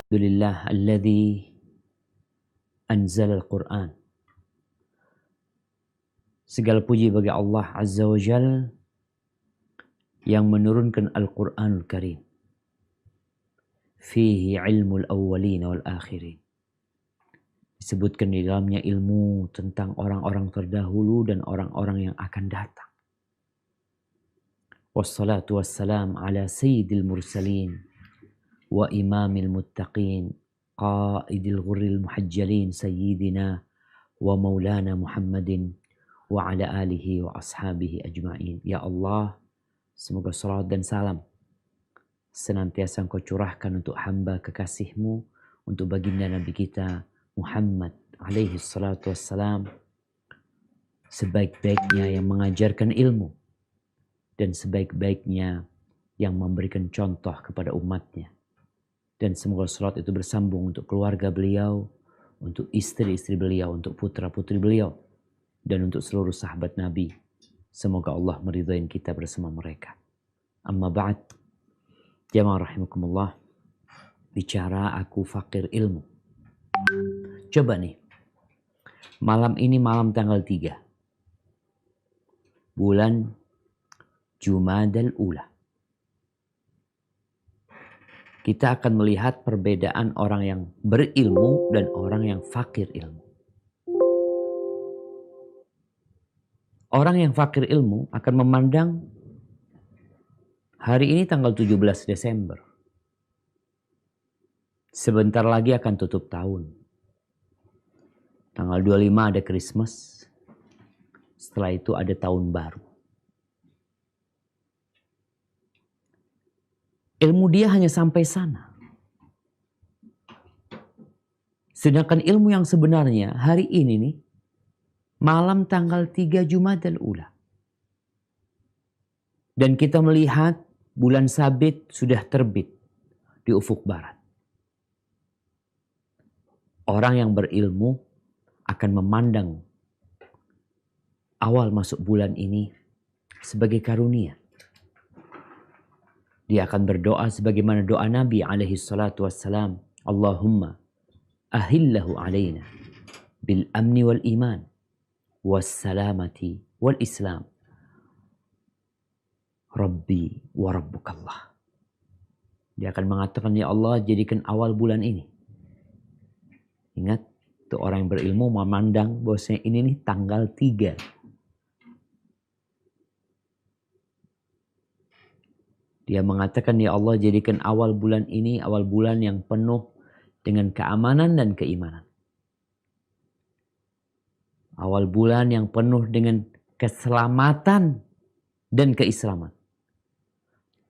Alhamdulillah alladzi anzala al-Qur'an. Segala puji bagi Allah Azza wa Jal yang menurunkan Al-Qur'anul Karim. Fihi ilmul awwalin wal akhirin. Disebutkan di dalamnya ilmu tentang orang-orang terdahulu dan orang-orang yang akan datang. Wassalatu wassalam ala sayyidil mursalin wa imamil muttaqin qaidil ghurril muhajjalin sayyidina wa maulana Muhammadin wa ala alihi wa ashabihi ajma'in. Ya Allah, semoga salat dan salam senantiasa Engkau curahkan untuk hamba kekasih-Mu, untuk baginda Nabi kita Muhammad alaihi salatu wassalam, sebaik-baiknya yang mengajarkan ilmu dan sebaik-baiknya yang memberikan contoh kepada umatnya. Dan semoga salat itu bersambung untuk keluarga beliau, untuk istri-istri beliau, untuk putra-putri beliau, dan untuk seluruh sahabat Nabi. Semoga Allah meridhai kita bersama mereka. Amma ba'd, jamaah rahimakumullah, bicara aku fakir ilmu. Coba nih, malam ini malam tanggal 3 bulan Jumadal Ula. Kita akan melihat perbedaan orang yang berilmu dan orang yang fakir ilmu. Orang yang fakir ilmu akan memandang hari ini tanggal 17 Desember. Sebentar lagi akan tutup tahun. Tanggal 25 ada Christmas. Setelah itu ada tahun baru. Ilmu dia hanya sampai sana. Sedangkan ilmu yang sebenarnya hari ini nih, malam tanggal 3 Jumadal Ula. Dan kita melihat bulan sabit sudah terbit di ufuk barat. Orang yang berilmu akan memandang awal masuk bulan ini sebagai karunia. Dia akan berdoa sebagaimana doa Nabi alaihi salatu wassalam. Allahumma ahillahu alaina bil amni wal iman was salamati wal islam. Rabbi wa rabbukallah. Dia akan mengatakan, ya Allah, jadikan awal bulan ini. Ingat, tuh orang yang berilmu memandang bahwasanya ini nih tanggal 3. Dia mengatakan, ya Allah, jadikan awal bulan ini awal bulan yang penuh dengan keamanan dan keimanan. Awal bulan yang penuh dengan keselamatan dan keislaman.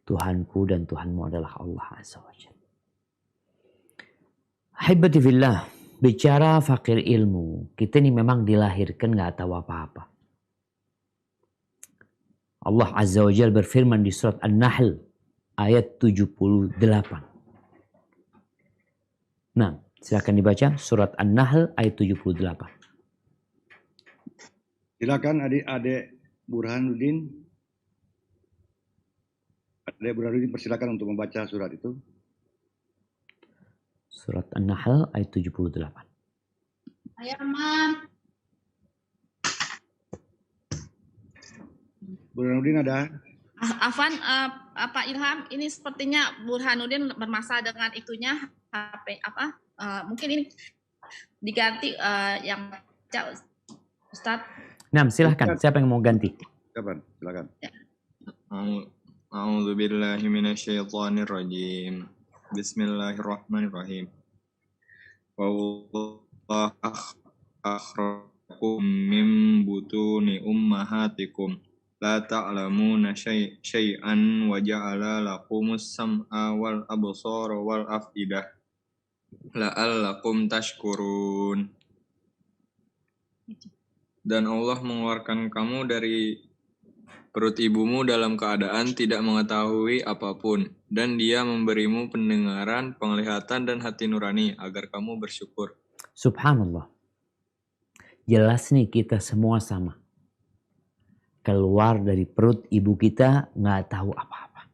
Tuhanku dan Tuhanmu adalah Allah Azza wa Jalla. Haibati fillah, bicara fakir ilmu, kita ini memang dilahirkan gak tahu apa-apa. Allah Azza wa Jalla berfirman di surat An-Nahl ayat 78. Nah, silakan dibaca surat An-Nahl ayat 78. Silakan adik-adik Burhanuddin. Adik Burhanuddin persilakan untuk membaca surat itu. Surat An-Nahl ayat 78. Ayo, Mam. Burhanuddin ada? Afwan, Pak Ilham, ini sepertinya Burhanuddin bermasalah dengan itunya HP apa? Mungkin ini diganti yang Ustaz. Nah, silahkan. Siapa yang mau ganti? Silakan. Ya. A'udzu billahi minasyaitonir rajim. Bismillahirrahmanirrahim. Wallahu akhrajakum min butuni ummahatikum la ta'lamuna syai'an wa ja'ala lakumus sam'a wal absara wal af'idah la'allakum tashkurun. Dan Allah mengeluarkan kamu dari perut ibumu dalam keadaan tidak mengetahui apapun, dan Dia memberimu pendengaran, penglihatan, dan hati nurani agar kamu bersyukur. Subhanallah. Jelas nih kita semua sama. Keluar dari perut ibu kita nggak tahu apa-apa.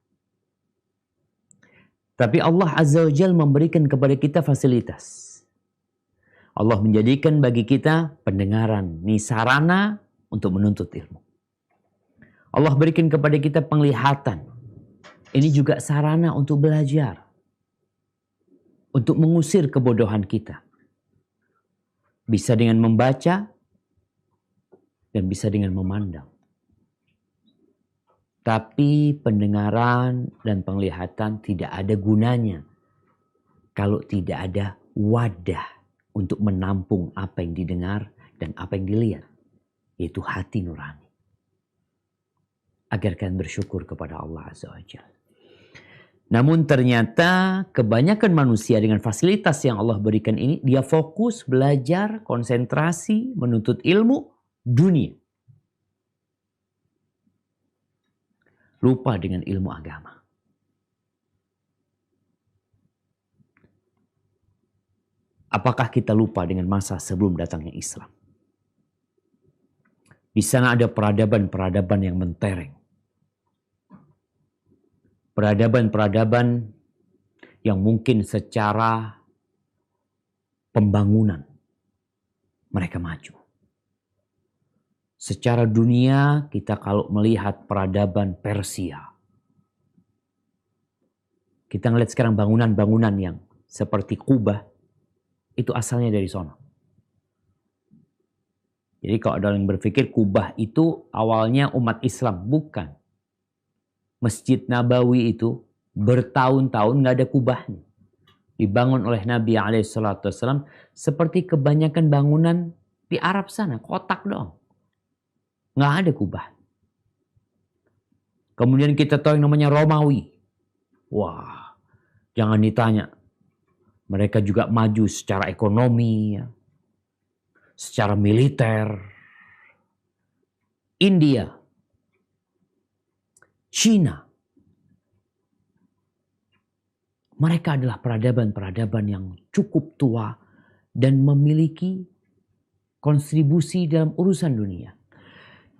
Tapi Allah Azza wa Jalla memberikan kepada kita fasilitas. Allah menjadikan bagi kita pendengaran, ini sarana untuk menuntut ilmu. Allah berikan kepada kita penglihatan, ini juga sarana untuk belajar, untuk mengusir kebodohan kita. Bisa dengan membaca dan bisa dengan memandang. Tapi pendengaran dan penglihatan tidak ada gunanya kalau tidak ada wadah untuk menampung apa yang didengar dan apa yang dilihat, yaitu hati nurani. Agar kalian bersyukur kepada Allah Azza wa Jalla. Namun ternyata kebanyakan manusia dengan fasilitas yang Allah berikan ini, dia fokus, belajar, konsentrasi, menuntut ilmu, dunia. Lupa dengan ilmu agama. Apakah kita lupa dengan masa sebelum datangnya Islam? Di sana ada peradaban-peradaban yang mentereng. Peradaban-peradaban yang mungkin secara pembangunan mereka maju. Secara dunia kita kalau melihat peradaban Persia. Kita ngelihat sekarang bangunan-bangunan yang seperti Kubah. Itu asalnya dari sana. Jadi kalau ada yang berpikir Kubah itu awalnya umat Islam. Bukan. Masjid Nabawi itu bertahun-tahun gak ada kubahnya. Dibangun oleh Nabi SAW seperti kebanyakan bangunan di Arab sana. Kotak doang. Gak ada kubah. Kemudian kita tahu yang namanya Romawi. Wah, jangan ditanya. Mereka juga maju secara ekonomi, ya, secara militer. India, Cina. Mereka adalah peradaban-peradaban yang cukup tua dan memiliki kontribusi dalam urusan dunia.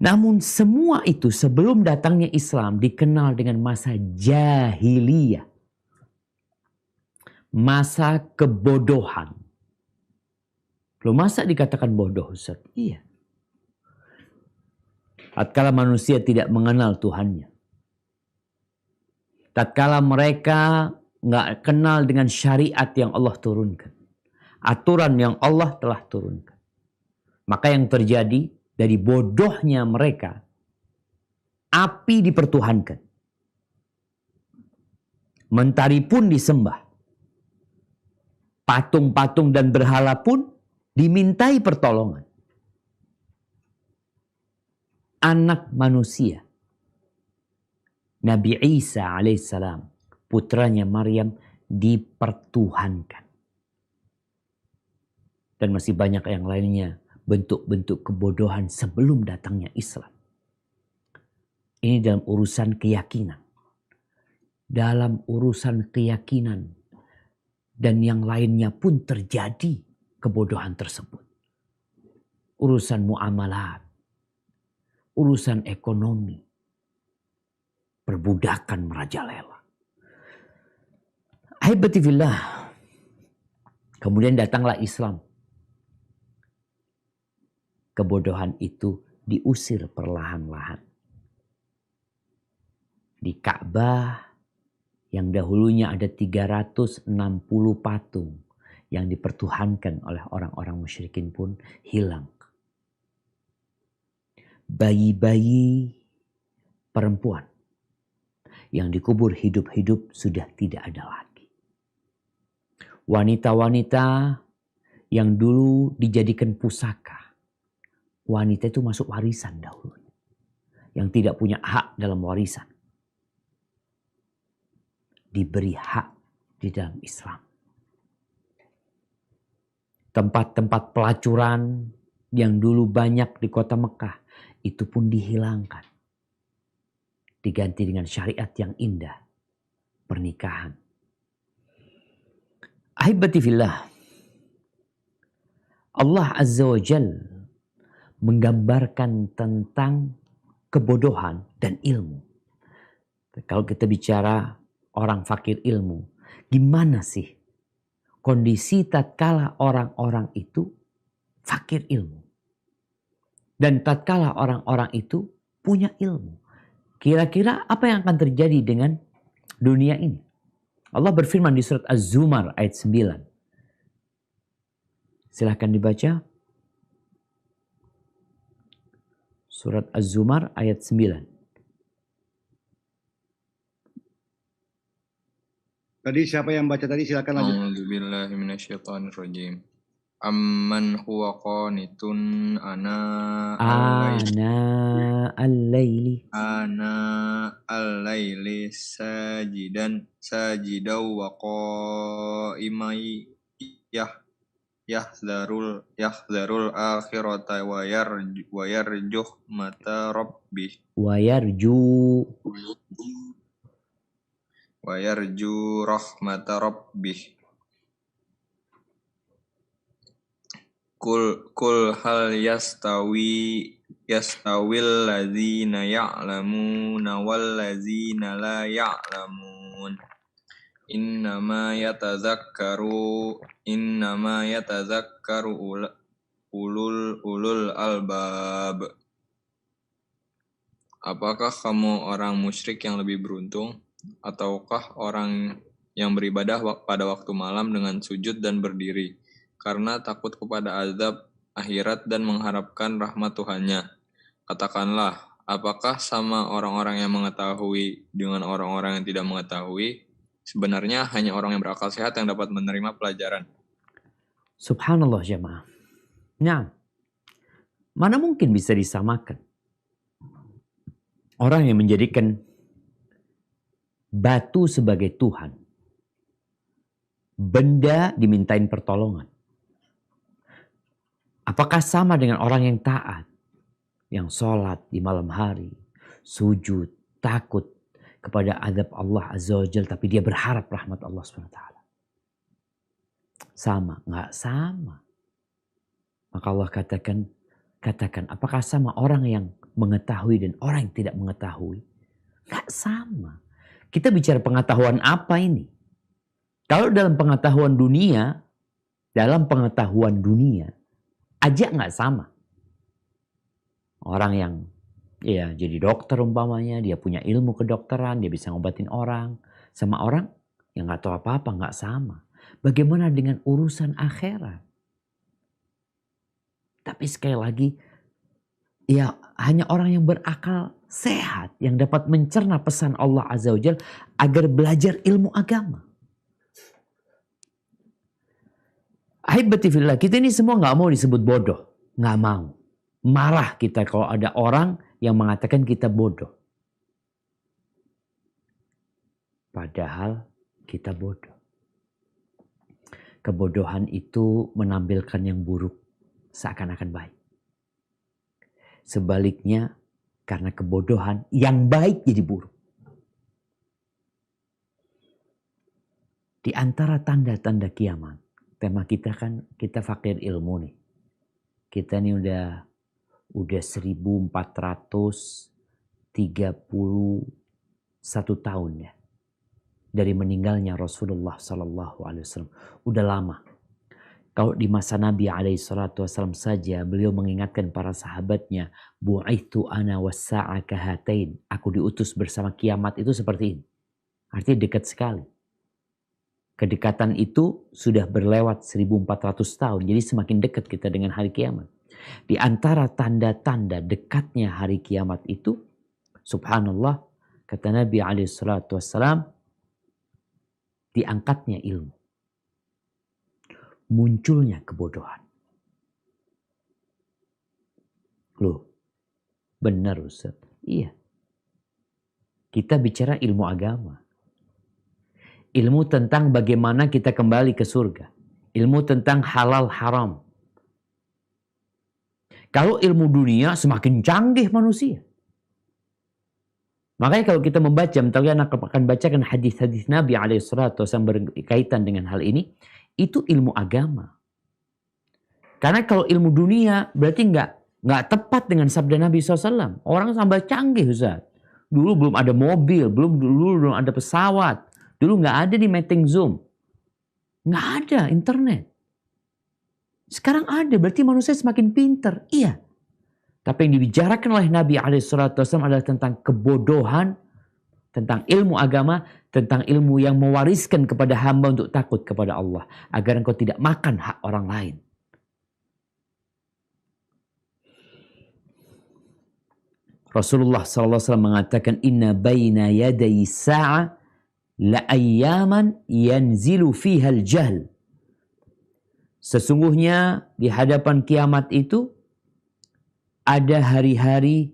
Namun semua itu sebelum datangnya Islam dikenal dengan masa jahiliyah. Masa kebodohan. Loh, masa dikatakan bodoh, Ustaz? Iya. Tatkala manusia tidak mengenal Tuhannya. Tatkala mereka nggak kenal dengan syariat yang Allah turunkan. Aturan yang Allah telah turunkan. Maka yang terjadi dari bodohnya mereka, api dipertuhankan. Mentari pun disembah. Patung-patung dan berhala pun dimintai pertolongan. Anak manusia, Nabi Isa alaihissalam, putranya Maryam, dipertuhankan. Dan masih banyak yang lainnya, bentuk-bentuk kebodohan sebelum datangnya Islam. Ini dalam urusan keyakinan. Dalam urusan keyakinan. Dan yang lainnya pun terjadi kebodohan tersebut. Urusan muamalat. Urusan ekonomi. Perbudakan merajalela. Ahibati fillah. Kemudian datanglah Islam. Kebodohan itu diusir perlahan-lahan. Di Ka'bah yang dahulunya ada 360 patung yang dipertuhankan oleh orang-orang musyrikin pun hilang. Bayi-bayi perempuan yang dikubur hidup-hidup sudah tidak ada lagi. Wanita-wanita yang dulu dijadikan pusaka. Wanita itu masuk warisan dahulu. Yang tidak punya hak dalam warisan. Diberi hak di dalam Islam. Tempat-tempat pelacuran yang dulu banyak di kota Mekah, itu pun dihilangkan. Diganti dengan syariat yang indah. Pernikahan. Ahibati fillah. Allah Azza wa Jal menggambarkan tentang kebodohan dan ilmu. Kalau kita bicara orang fakir ilmu, Gimana sih kondisi tatkala orang-orang itu fakir ilmu. Dan tatkala orang-orang itu punya ilmu. Kira-kira apa yang akan terjadi dengan dunia ini? Allah berfirman di surat Az-Zumar ayat 9. Silahkan dibaca. Surat Az-Zumar ayat 9. Tadi siapa yang baca tadi? Silakan lanjut. A'udzubillahi minasyaitonirrajim. Amman huwa qanitun ana al-laili al-laili sajidaw wa qa'imai yahzarul akhirata wa yarjuh mata rabbih wa yarju rahmata rabbih. Kul hal yastawil ladzina ya'lamuna wal ladzina la ya'lamun. Innama yatazakkaru ulul albab. Apakah kamu orang musyrik yang lebih beruntung, ataukah orang yang beribadah pada waktu malam dengan sujud dan berdiri, karena takut kepada azab akhirat dan mengharapkan rahmat Tuhannya? Katakanlah, apakah sama orang-orang yang mengetahui dengan orang-orang yang tidak mengetahui? Sebenarnya hanya orang yang berakal sehat yang dapat menerima pelajaran. Subhanallah jemaah. Nah, mana mungkin bisa disamakan orang yang menjadikan batu sebagai Tuhan, benda dimintain pertolongan. Apakah sama dengan orang yang taat, yang sholat di malam hari, sujud, takut kepada azab Allah Azza wa Jalla, tapi dia berharap rahmat Allah SWT? Sama? Nggak sama. Maka Allah katakan, apakah sama orang yang mengetahui dan orang yang tidak mengetahui? Nggak sama. Kita bicara pengetahuan apa ini? Kalau dalam pengetahuan dunia aja nggak sama. Orang yang jadi dokter umpamanya, dia punya ilmu kedokteran, dia bisa ngobatin orang. Sama orang yang nggak tahu apa-apa, nggak sama. Bagaimana dengan urusan akhirat? Tapi sekali lagi, hanya orang yang berakal sehat yang dapat mencerna pesan Allah Azza wa Jalla agar belajar ilmu agama. Ahibati fillah, kita ini semua nggak mau disebut bodoh, nggak mau. Marah kita kalau ada orang yang mengatakan kita bodoh. Padahal kita bodoh. Kebodohan itu menampilkan yang buruk seakan-akan baik. Sebaliknya, karena kebodohan yang baik jadi buruk. Di antara tanda-tanda kiamat, tema kita kan kita fakir ilmu nih. Kita nih udah 1431 tahun ya dari meninggalnya Rasulullah Sallallahu Alaihi Wasallam. Udah lama. Kalau di masa Nabi SAW saja, beliau mengingatkan para sahabatnya, bu'aitu ana wassa'a kahatain. Aku diutus bersama kiamat itu seperti ini. Artinya dekat sekali. Kedekatan itu sudah berlewat 1400 tahun. Jadi semakin dekat kita dengan hari kiamat. Di antara tanda-tanda dekatnya hari kiamat itu, subhanallah, kata Nabi SAW, diangkatnya ilmu. Munculnya kebodohan. Loh, benar Ustaz? Iya. Kita bicara ilmu agama. Ilmu tentang bagaimana kita kembali ke surga. Ilmu tentang halal haram. Kalau ilmu dunia semakin canggih manusia. Makanya kalau kita membaca, anak akan bacakan hadis-hadis Nabi SAW berkaitan dengan hal ini. Itu ilmu agama. Karena kalau ilmu dunia berarti nggak tepat dengan sabda Nabi SAW. Orang sampai canggih Ustaz. Dulu belum ada mobil, belum ada pesawat. Dulu nggak ada di meeting Zoom. Nggak ada internet. Sekarang ada, berarti manusia semakin pintar. Iya. Tapi yang dibicarakan oleh Nabi SAW adalah tentang kebodohan, tentang ilmu agama, tentang ilmu yang mewariskan kepada hamba untuk takut kepada Allah. Agar engkau tidak makan hak orang lain. Rasulullah SAW mengatakan, Inna baina yaday sa'a la ayyaman yanzilu fiha al-jahl. Sesungguhnya di hadapan kiamat itu ada hari-hari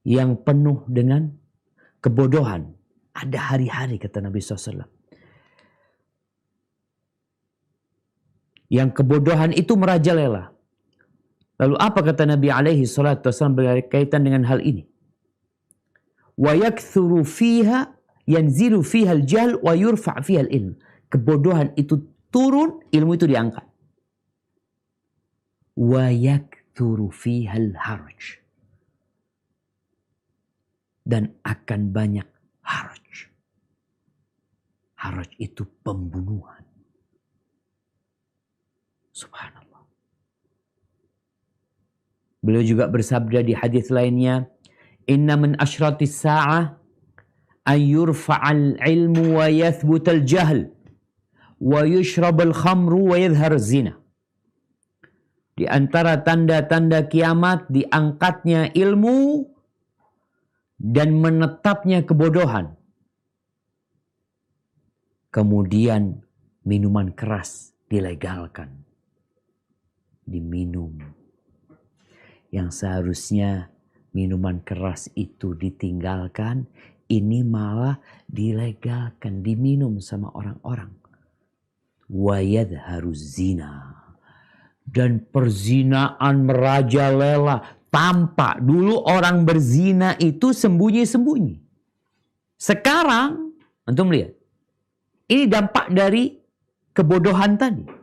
yang penuh dengan kebodohan. Ada hari-hari, kata Nabi SAW. Yang kebodohan itu merajalela. Lalu apa kata Nabi SAW berkaitan dengan hal ini? Wa yakthuru fiha yanzilu fiha al-jahl wa yurfa' fiha al-ilm. Kebodohan itu turun, ilmu itu diangkat. Wa yakthuru fiha al-haraj. Dan akan banyak haraj. Haraj itu pembunuhan. Subhanallah. Beliau juga bersabda di hadis lainnya, Inna min asyratis sa'ah an yurfa'al ilmu wa yathbutal jahl wa yushrabal khamru wa yadhhar zina. Di antara tanda-tanda kiamat diangkatnya ilmu dan menetapnya kebodohan. Kemudian minuman keras dilegalkan. Diminum. Yang seharusnya minuman keras itu ditinggalkan, ini malah dilegalkan, diminum sama orang-orang. Wa yadhharu zina. Dan perzinaan merajalela. Tampak dulu orang berzina itu sembunyi-sembunyi. Sekarang, antum lihat. Ini dampak dari kebodohan tadi.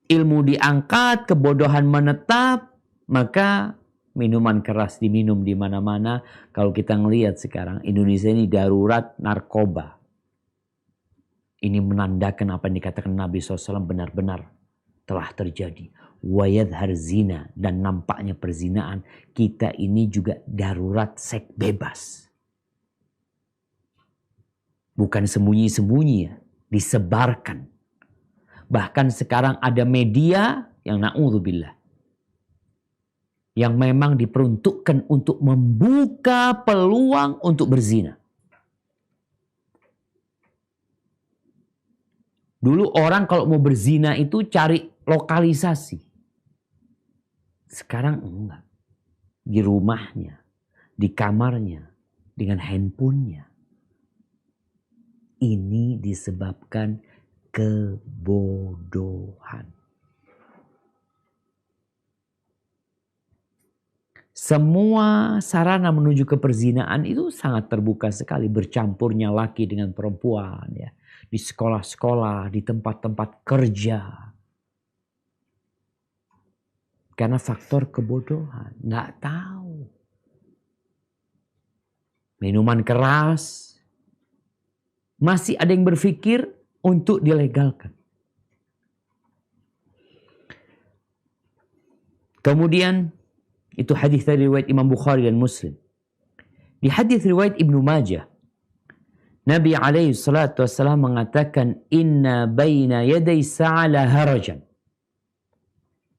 Ilmu diangkat, kebodohan menetap, maka minuman keras diminum di mana-mana. Kalau kita ngelihat sekarang, Indonesia ini darurat narkoba. Ini menandakan apa yang dikatakan Nabi SAW benar-benar telah terjadi. Wa yadhhar zina, dan nampaknya perzinaan. Kita ini juga darurat seks bebas. Bukan sembunyi-sembunyi ya, disebarkan. Bahkan sekarang ada media yang na'udzubillah. Yang memang diperuntukkan untuk membuka peluang untuk berzina. Dulu orang kalau mau berzina itu cari lokalisasi. Sekarang enggak. Di rumahnya, di kamarnya, dengan handphonenya. Ini disebabkan kebodohan. Semua sarana menuju ke perzinaan itu sangat terbuka sekali. Bercampurnya laki dengan perempuan ya. Di sekolah-sekolah, di tempat-tempat kerja. Karena faktor kebodohan. Nggak tahu. Minuman keras. Masih ada yang berpikir untuk dilegalkan. Kemudian, itu hadis dari riwayat Imam Bukhari dan Muslim. Di hadis riwayat Ibnu Majah, Nabi SAW mengatakan, Inna baina yaday sa'ala harajan.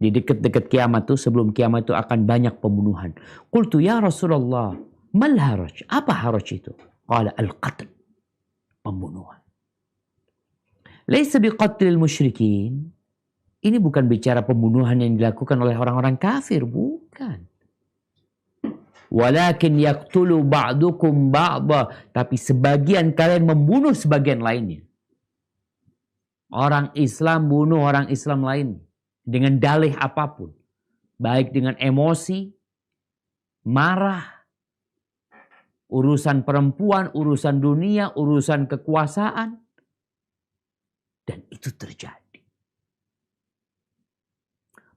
Di dekat-dekat kiamat itu, sebelum kiamat itu akan banyak pembunuhan. Qultu ya Rasulullah, mal haraj? Apa haraj itu? Qala al-qatl. Pembunuhan. Laisa biqatlil musyrikin. Ini bukan bicara pembunuhan yang dilakukan oleh orang-orang kafir. Bukan. Walakin yaqtulu ba'dukum ba'da. Tapi sebagian kalian membunuh sebagian lainnya. Orang Islam bunuh orang Islam lain. Dengan dalih apapun. Baik dengan emosi, marah, urusan perempuan, urusan dunia, urusan kekuasaan. Dan itu terjadi.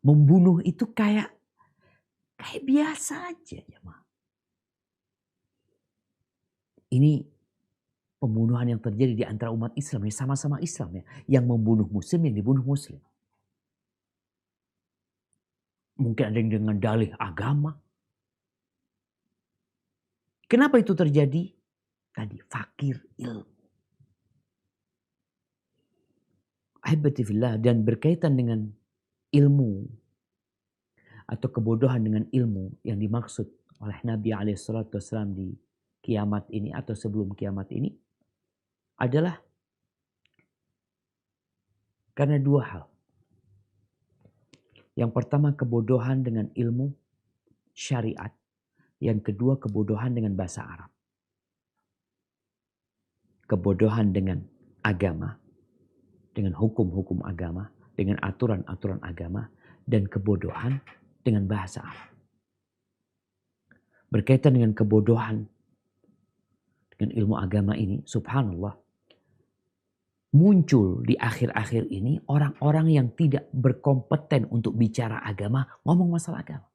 Membunuh itu kayak biasa aja. Ini pembunuhan yang terjadi di antara umat Islam yang sama-sama Islam ya, yang membunuh muslim, yang dibunuh muslim. Mungkin ada yang dengan dalih agama. Kenapa itu terjadi? Tadi fakir ilmu. Ahibati fillah, dan berkaitan dengan ilmu atau kebodohan dengan ilmu yang dimaksud oleh Nabi SAW di kiamat ini atau sebelum kiamat ini adalah karena dua hal. Yang pertama kebodohan dengan ilmu syariat. Yang kedua kebodohan dengan bahasa Arab. Kebodohan dengan agama, dengan hukum-hukum agama, dengan aturan-aturan agama, dan kebodohan dengan bahasa Arab. Berkaitan dengan kebodohan dengan ilmu agama ini, subhanallah, muncul di akhir-akhir ini orang-orang yang tidak berkompeten untuk bicara agama, ngomong masalah agama.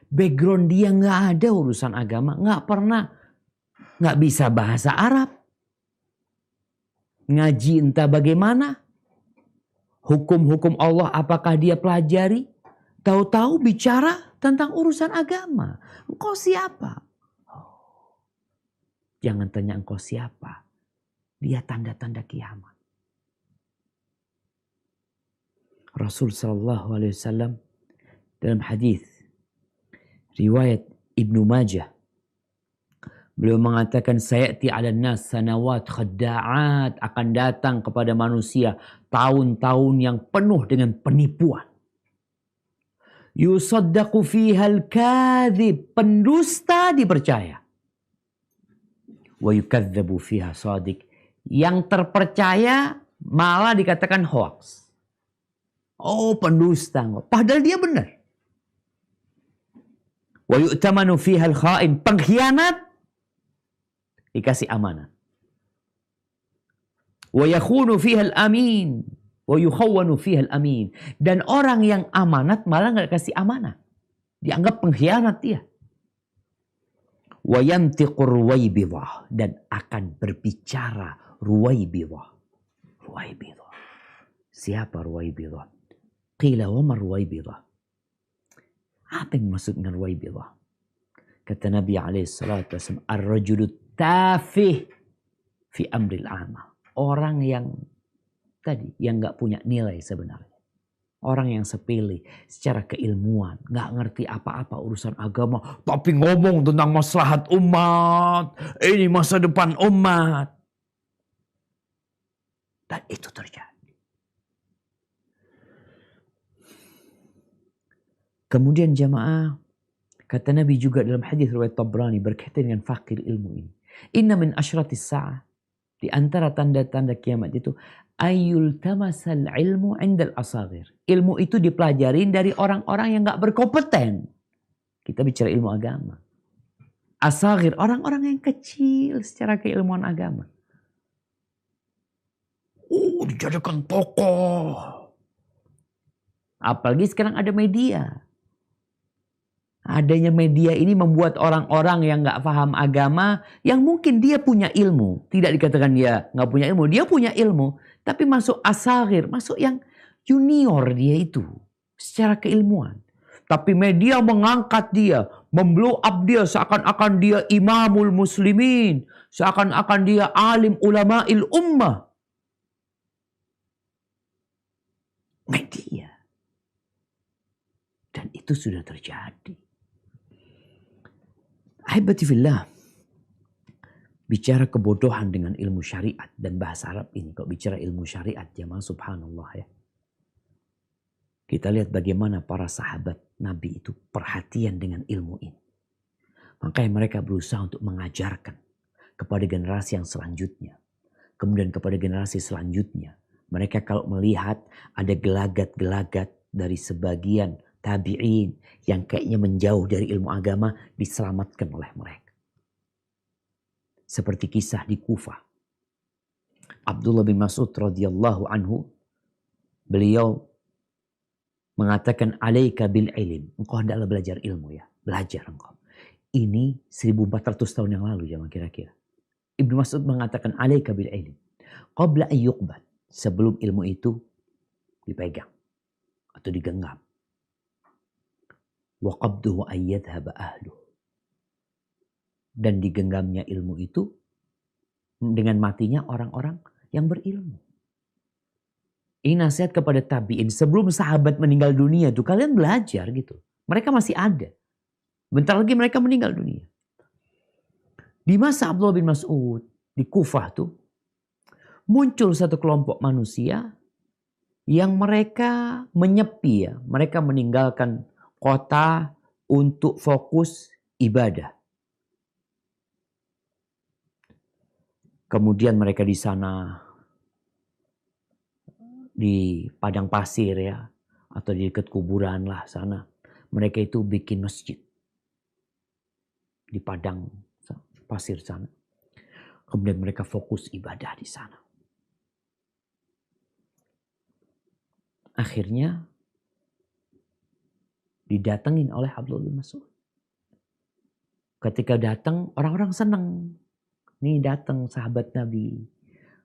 Background dia nggak ada urusan agama, nggak bisa bahasa Arab. Ngaji entah bagaimana. Hukum-hukum Allah apakah dia pelajari? Tahu-tahu bicara tentang urusan agama. Engkau siapa? Oh. Jangan tanya engkau siapa. Dia tanda-tanda kiamat. Rasul sallallahu alaihi wasallam dalam hadis riwayat Ibnu Majah, beliau mengatakan sayati 'alan nas sanawat khadda'at, akan datang kepada manusia tahun-tahun yang penuh dengan penipuan. Yusaddaqu fiha al-kadhib, pendusta dipercaya. Wa yukadzabu fiha shadiq, yang terpercaya malah dikatakan hoax. Oh, pendusta, padahal dia benar. Wa yu'tamanu fiha al-kha'in, pengkhianat dikasih amanah. Wa yakhunu fiha al-amin wa yukhawwanu fiha al-amin, dan orang yang amanat malah enggak kasih amanah. Dianggap pengkhianat dia. Wa yantiqu ruwaibidah, dan akan berbicara ruwaibidah. Ruwaibidah. Siapa ruwaibidah? Qila wa ma ruwaibidah? Apa yang maksud dengan ruwaibidah? Kata Nabi alaihissalatu wassalam, ar-rajulu tafih fi amril amal. Orang yang tadi, yang gak punya nilai sebenarnya. Orang yang sepele secara keilmuan. Gak ngerti apa-apa urusan agama. Tapi ngomong tentang maslahat umat. Ini masa depan umat. Dan itu terjadi. Kemudian jamaah, kata Nabi juga dalam hadis riwayat Tabrani berkaitan dengan fakir ilmu ini. Inna min asyratis sa'ah, di antara tanda-tanda kiamat itu, ayul tamasal ilmu indal asagir. Ilmu itu dipelajarin dari orang-orang yang gak berkompeten. Kita bicara ilmu agama. Asagir, orang-orang yang kecil secara keilmuan agama. Dijadikan tokoh. Apalagi sekarang ada media. Adanya media ini membuat orang-orang yang gak paham agama, yang mungkin dia punya ilmu. Tidak dikatakan dia gak punya ilmu, dia punya ilmu. Tapi masuk asagir, masuk yang junior dia itu. Secara keilmuan. Tapi media mengangkat dia, memblow up dia seakan-akan dia imamul muslimin. Seakan-akan dia alim ulama'il ummah. Media. Dan itu sudah terjadi. Ahibati fillah, bicara kebodohan dengan ilmu syariat dan bahasa Arab ini. Kalau bicara ilmu syariat, jamaah subhanallah ya. Kita lihat bagaimana para sahabat Nabi itu perhatian dengan ilmu ini. Makanya mereka berusaha untuk mengajarkan kepada generasi yang selanjutnya. Kemudian kepada generasi selanjutnya. Mereka kalau melihat ada gelagat-gelagat dari sebagian tabi'in yang kayaknya menjauh dari ilmu agama, diselamatkan oleh mereka. Seperti kisah di Kufah. Abdullah bin Mas'ud radhiyallahu anhu, beliau mengatakan alaika bil ilm. Engkau hendaklah belajar ilmu ya. Belajar engkau. Ini 1400 tahun yang lalu zaman kira-kira. Ibnu Mas'ud mengatakan alaika bil ilm qabla an yuqbad, sebelum ilmu itu dipegang atau digenggam. Wa qabduhu an yadhhaba ahluh, dan digenggamnya ilmu itu dengan matinya orang-orang yang berilmu. Ini nasihat kepada tabi'in, sebelum sahabat meninggal dunia tuh kalian belajar gitu. Mereka masih ada. Bentar lagi mereka meninggal dunia. Di masa Abdullah bin Mas'ud di Kufah tuh muncul satu kelompok manusia yang mereka menyepi ya. Mereka meninggalkan kota untuk fokus ibadah. Kemudian mereka di sana di padang pasir ya, atau di dekat kuburan lah sana. Mereka itu bikin masjid di padang pasir sana. Kemudian mereka fokus ibadah di sana. Akhirnya didatengin oleh Abdullah bin Mas'ud. Ketika datang, orang-orang senang. Nih datang sahabat Nabi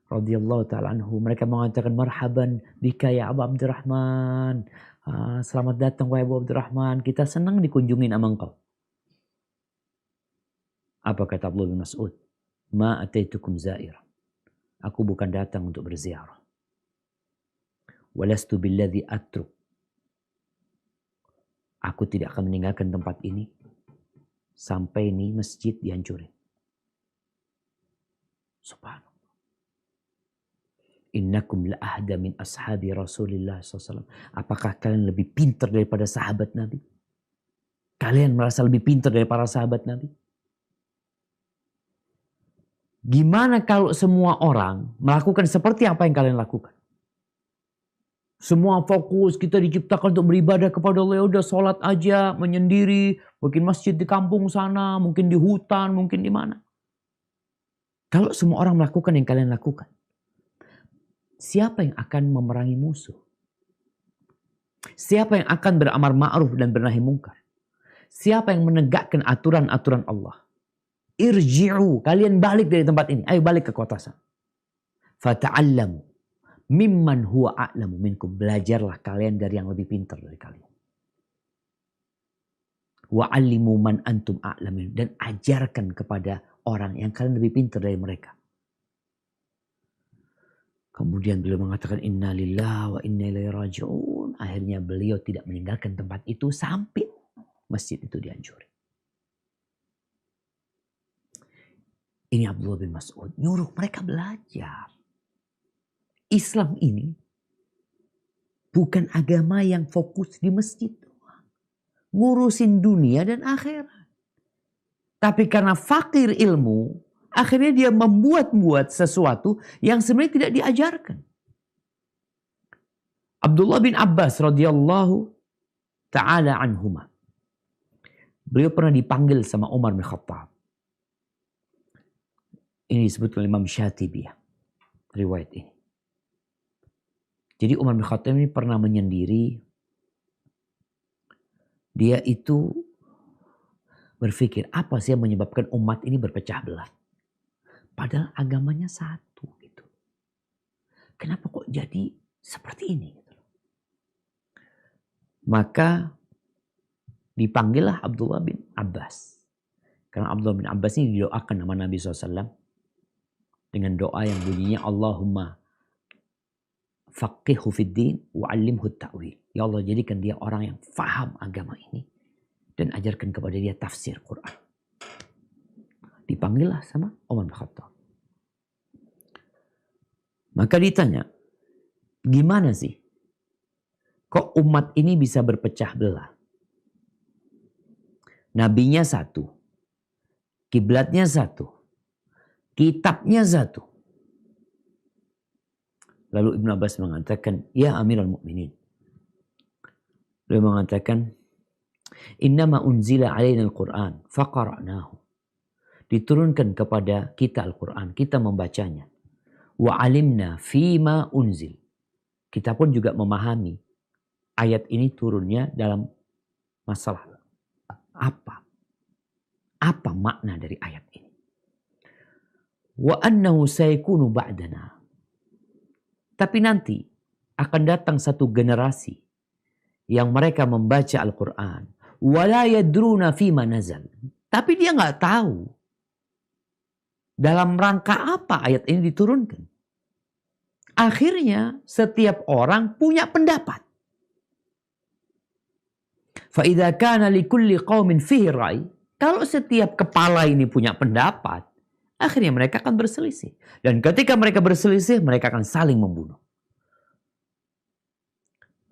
radhiyallahu ta'ala anhu. Mereka mengatakan marhaban bika ya Abu Abdurrahman. Selamat datang wahai Abu Abdurrahman. Kita senang dikunjungin sama engkau. Apa kata Abdullah bin Mas'ud? Ma ataitukum zair. Aku bukan datang untuk berziarah. Walastu billadhi atruk. Aku tidak akan meninggalkan tempat ini sampai ini masjid dihancurin. Subhanallah. Innakum la ahda min ashabi Rasulillah SAW. Apakah kalian lebih pintar daripada sahabat Nabi? Kalian merasa lebih pintar dari para sahabat Nabi? Gimana kalau semua orang melakukan seperti apa yang kalian lakukan? Semua fokus, kita diciptakan untuk beribadah kepada Allah. Udah sholat aja, menyendiri. Mungkin masjid di kampung sana, mungkin di hutan, mungkin di mana. Kalau semua orang melakukan yang kalian lakukan, siapa yang akan memerangi musuh? Siapa yang akan beramar ma'ruf dan bernahi mungkar? Siapa yang menegakkan aturan-aturan Allah? Irji'u, kalian balik dari tempat ini. Ayo balik ke kota sana. Fata'allamu mimman huwa a'lamu minkum. Belajarlah kalian dari yang lebih pintar dari kalian. Wa'allimu man antum a'lamin. Dan ajarkan kepada orang yang kalian lebih pintar dari mereka. Kemudian beliau mengatakan inna lillahi wa inna ilaihi raji'un. Akhirnya beliau tidak meninggalkan tempat itu sampai masjid itu dihancurin. Ini Abdullah bin Mas'ud nyuruh mereka belajar. Islam ini bukan agama yang fokus di masjid doang. Ngurusin dunia dan akhirat. Tapi karena fakir ilmu, akhirnya dia membuat sesuatu yang sebenarnya tidak diajarkan. Abdullah bin Abbas radhiyallahu ta'ala anhuma. Beliau pernah dipanggil sama Umar bin Khattab. Ini disebut oleh Imam Syatibi ya, riwayat ini. Jadi Umar bin Khattab ini pernah menyendiri. Dia itu berpikir apa sih yang menyebabkan umat ini berpecah belah. Padahal agamanya satu gitu. Kenapa kok jadi seperti ini? Gitu. Maka dipanggillah Abdullah bin Abbas. Karena Abdullah bin Abbas ini didoakan sama Nabi SAW. Dengan doa yang bunyinya Allahumma faqihhu fid din wa'allimhu ta'wil. Ya Allah jadikan dia orang yang faham agama ini. Dan ajarkan kepada dia tafsir Quran. Dipanggillah sama Umar bin Khattab. Maka ditanya, gimana sih? Kok umat ini bisa berpecah belah? Nabinya satu. Kiblatnya satu. Kitabnya satu. Lalu Ibn Abbas mengatakan, ya Amirul Mukminin. Beliau mengatakan, innama unzila alaina al-Quran faqara'nahu. Diturunkan kepada kita Al-Quran, kita membacanya. Wa alimna fima unzil. Kita pun juga memahami ayat ini turunnya dalam masalah apa? makna dari ayat ini. Wa annahu sayakunu ba'dana. Tapi nanti akan datang satu generasi yang mereka membaca Al-Quran. Wa la yadruna fima nazal. Tapi dia nggak tahu dalam rangka apa ayat ini diturunkan. Akhirnya setiap orang punya pendapat. Fa'idha kana likulli qawmin fihi ra'i. Kalau setiap kepala ini punya pendapat, akhirnya mereka akan berselisih. Dan ketika mereka berselisih, mereka akan saling membunuh.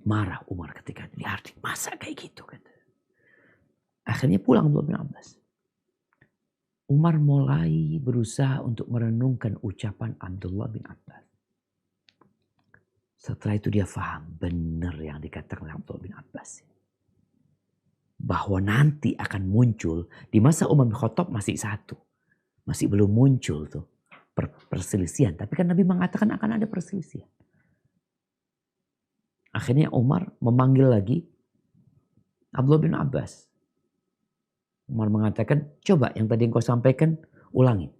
Marah Umar ketika diartik. Masa kayak gitu? Kata. Akhirnya pulang Abdullah bin Abbas. Umar mulai berusaha untuk merenungkan ucapan Abdullah bin Abbas. Setelah itu dia faham benar yang dikatakan oleh Abdullah bin Abbas. Bahwa nanti akan muncul di masa Umar bin Khattab masih satu. Masih belum muncul tuh perselisihan. Tapi kan Nabi mengatakan akan ada perselisihan. Akhirnya Umar memanggil lagi Abdullah bin Abbas. Umar mengatakan, coba yang tadi engkau sampaikan, ulangin.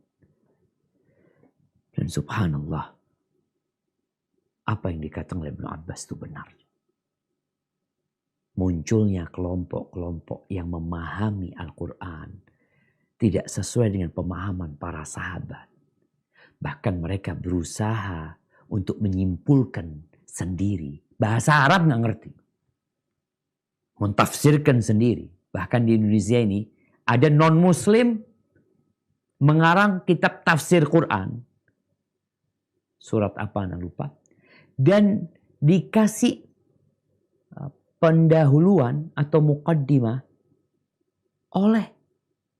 Dan subhanallah, apa yang dikatakan oleh Ibnu Abbas itu benar. Munculnya kelompok-kelompok yang memahami Al-Quran tidak sesuai dengan pemahaman para sahabat. Bahkan mereka berusaha untuk menyimpulkan sendiri. Bahasa Arab nggak ngerti. Mentafsirkan sendiri. Bahkan di Indonesia ini ada non-muslim mengarang kitab tafsir Quran. Surat apa anda lupa. Dan dikasih pendahuluan atau muqaddimah oleh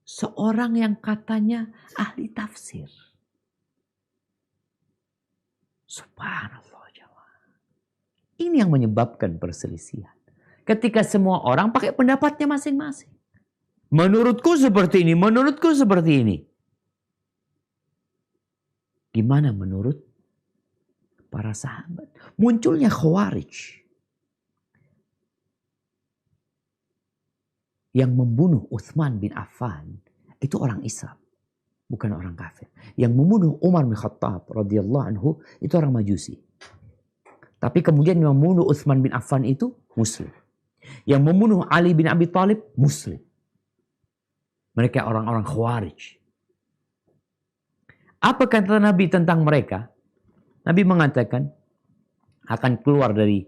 seorang yang katanya ahli tafsir. Subhanallah. Ini yang menyebabkan perselisihan. Ketika semua orang pakai pendapatnya masing-masing. Menurutku seperti ini, menurutku seperti ini. Gimana menurut para sahabat? Munculnya Khawarij. Yang membunuh Utsman bin Affan itu orang Islam, bukan orang kafir. Yang membunuh Umar bin Khattab radhiyallahu anhu itu orang Majusi. Tapi kemudian yang membunuh Utsman bin Affan itu Muslim. Yang membunuh Ali bin Abi Thalib Muslim. Mereka orang-orang Khawarij. Apa kata Nabi tentang mereka? Nabi mengatakan akan keluar dari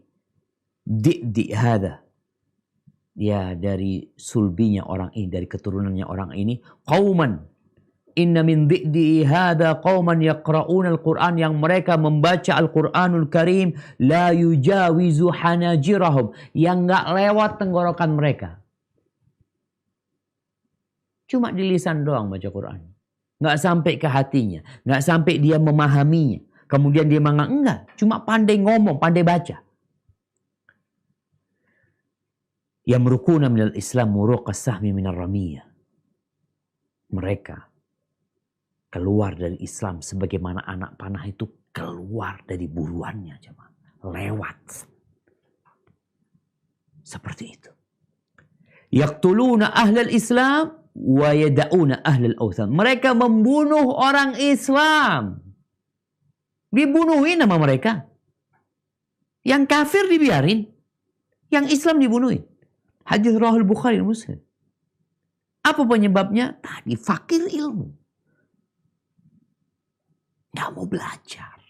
di hada. Ya, dari sulbinya orang ini, dari keturunannya orang ini, qauman inna min dhi'di hada qauman yaqra'una al-Qur'an, yang mereka membaca Al-Qur'anul Karim la yujawizu hanajirahum, yang enggak lewat tenggorokan mereka. Cuma di lisan doang baca Quran. Enggak sampai ke hatinya, enggak sampai dia memahaminya. Kemudian dia enggak, cuma pandai ngomong, pandai baca. Yamrukuna minal Islam muruqas sahmi minar ramiyah. Mereka keluar dari Islam sebagaimana anak panah itu keluar dari buruannya. Lewat. Seperti itu. Yaqtuluna ahlal Islam wa yada'una ahlal awthan. Mereka membunuh orang Islam. Dibunuhin sama mereka. Yang kafir dibiarin. Yang Islam dibunuhin. Hadis Rahul Bukhari Muslim. Apa penyebabnya? Tadi fakir ilmu. Nggak mau belajar.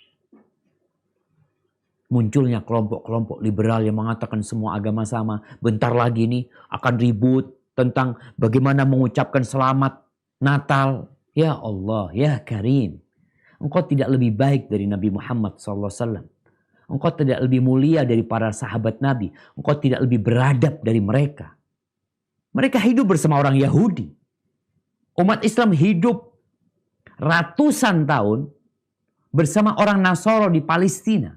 Munculnya kelompok-kelompok liberal yang mengatakan semua agama sama. Bentar lagi nih akan ribut tentang bagaimana mengucapkan selamat Natal. Ya Allah, ya Karim. Engkau tidak lebih baik dari Nabi Muhammad SAW. Engkau tidak lebih mulia dari para sahabat Nabi. Engkau tidak lebih beradab dari mereka. Mereka hidup bersama orang Yahudi. Umat Islam hidup ratusan tahun bersama orang Nasoro di Palestina.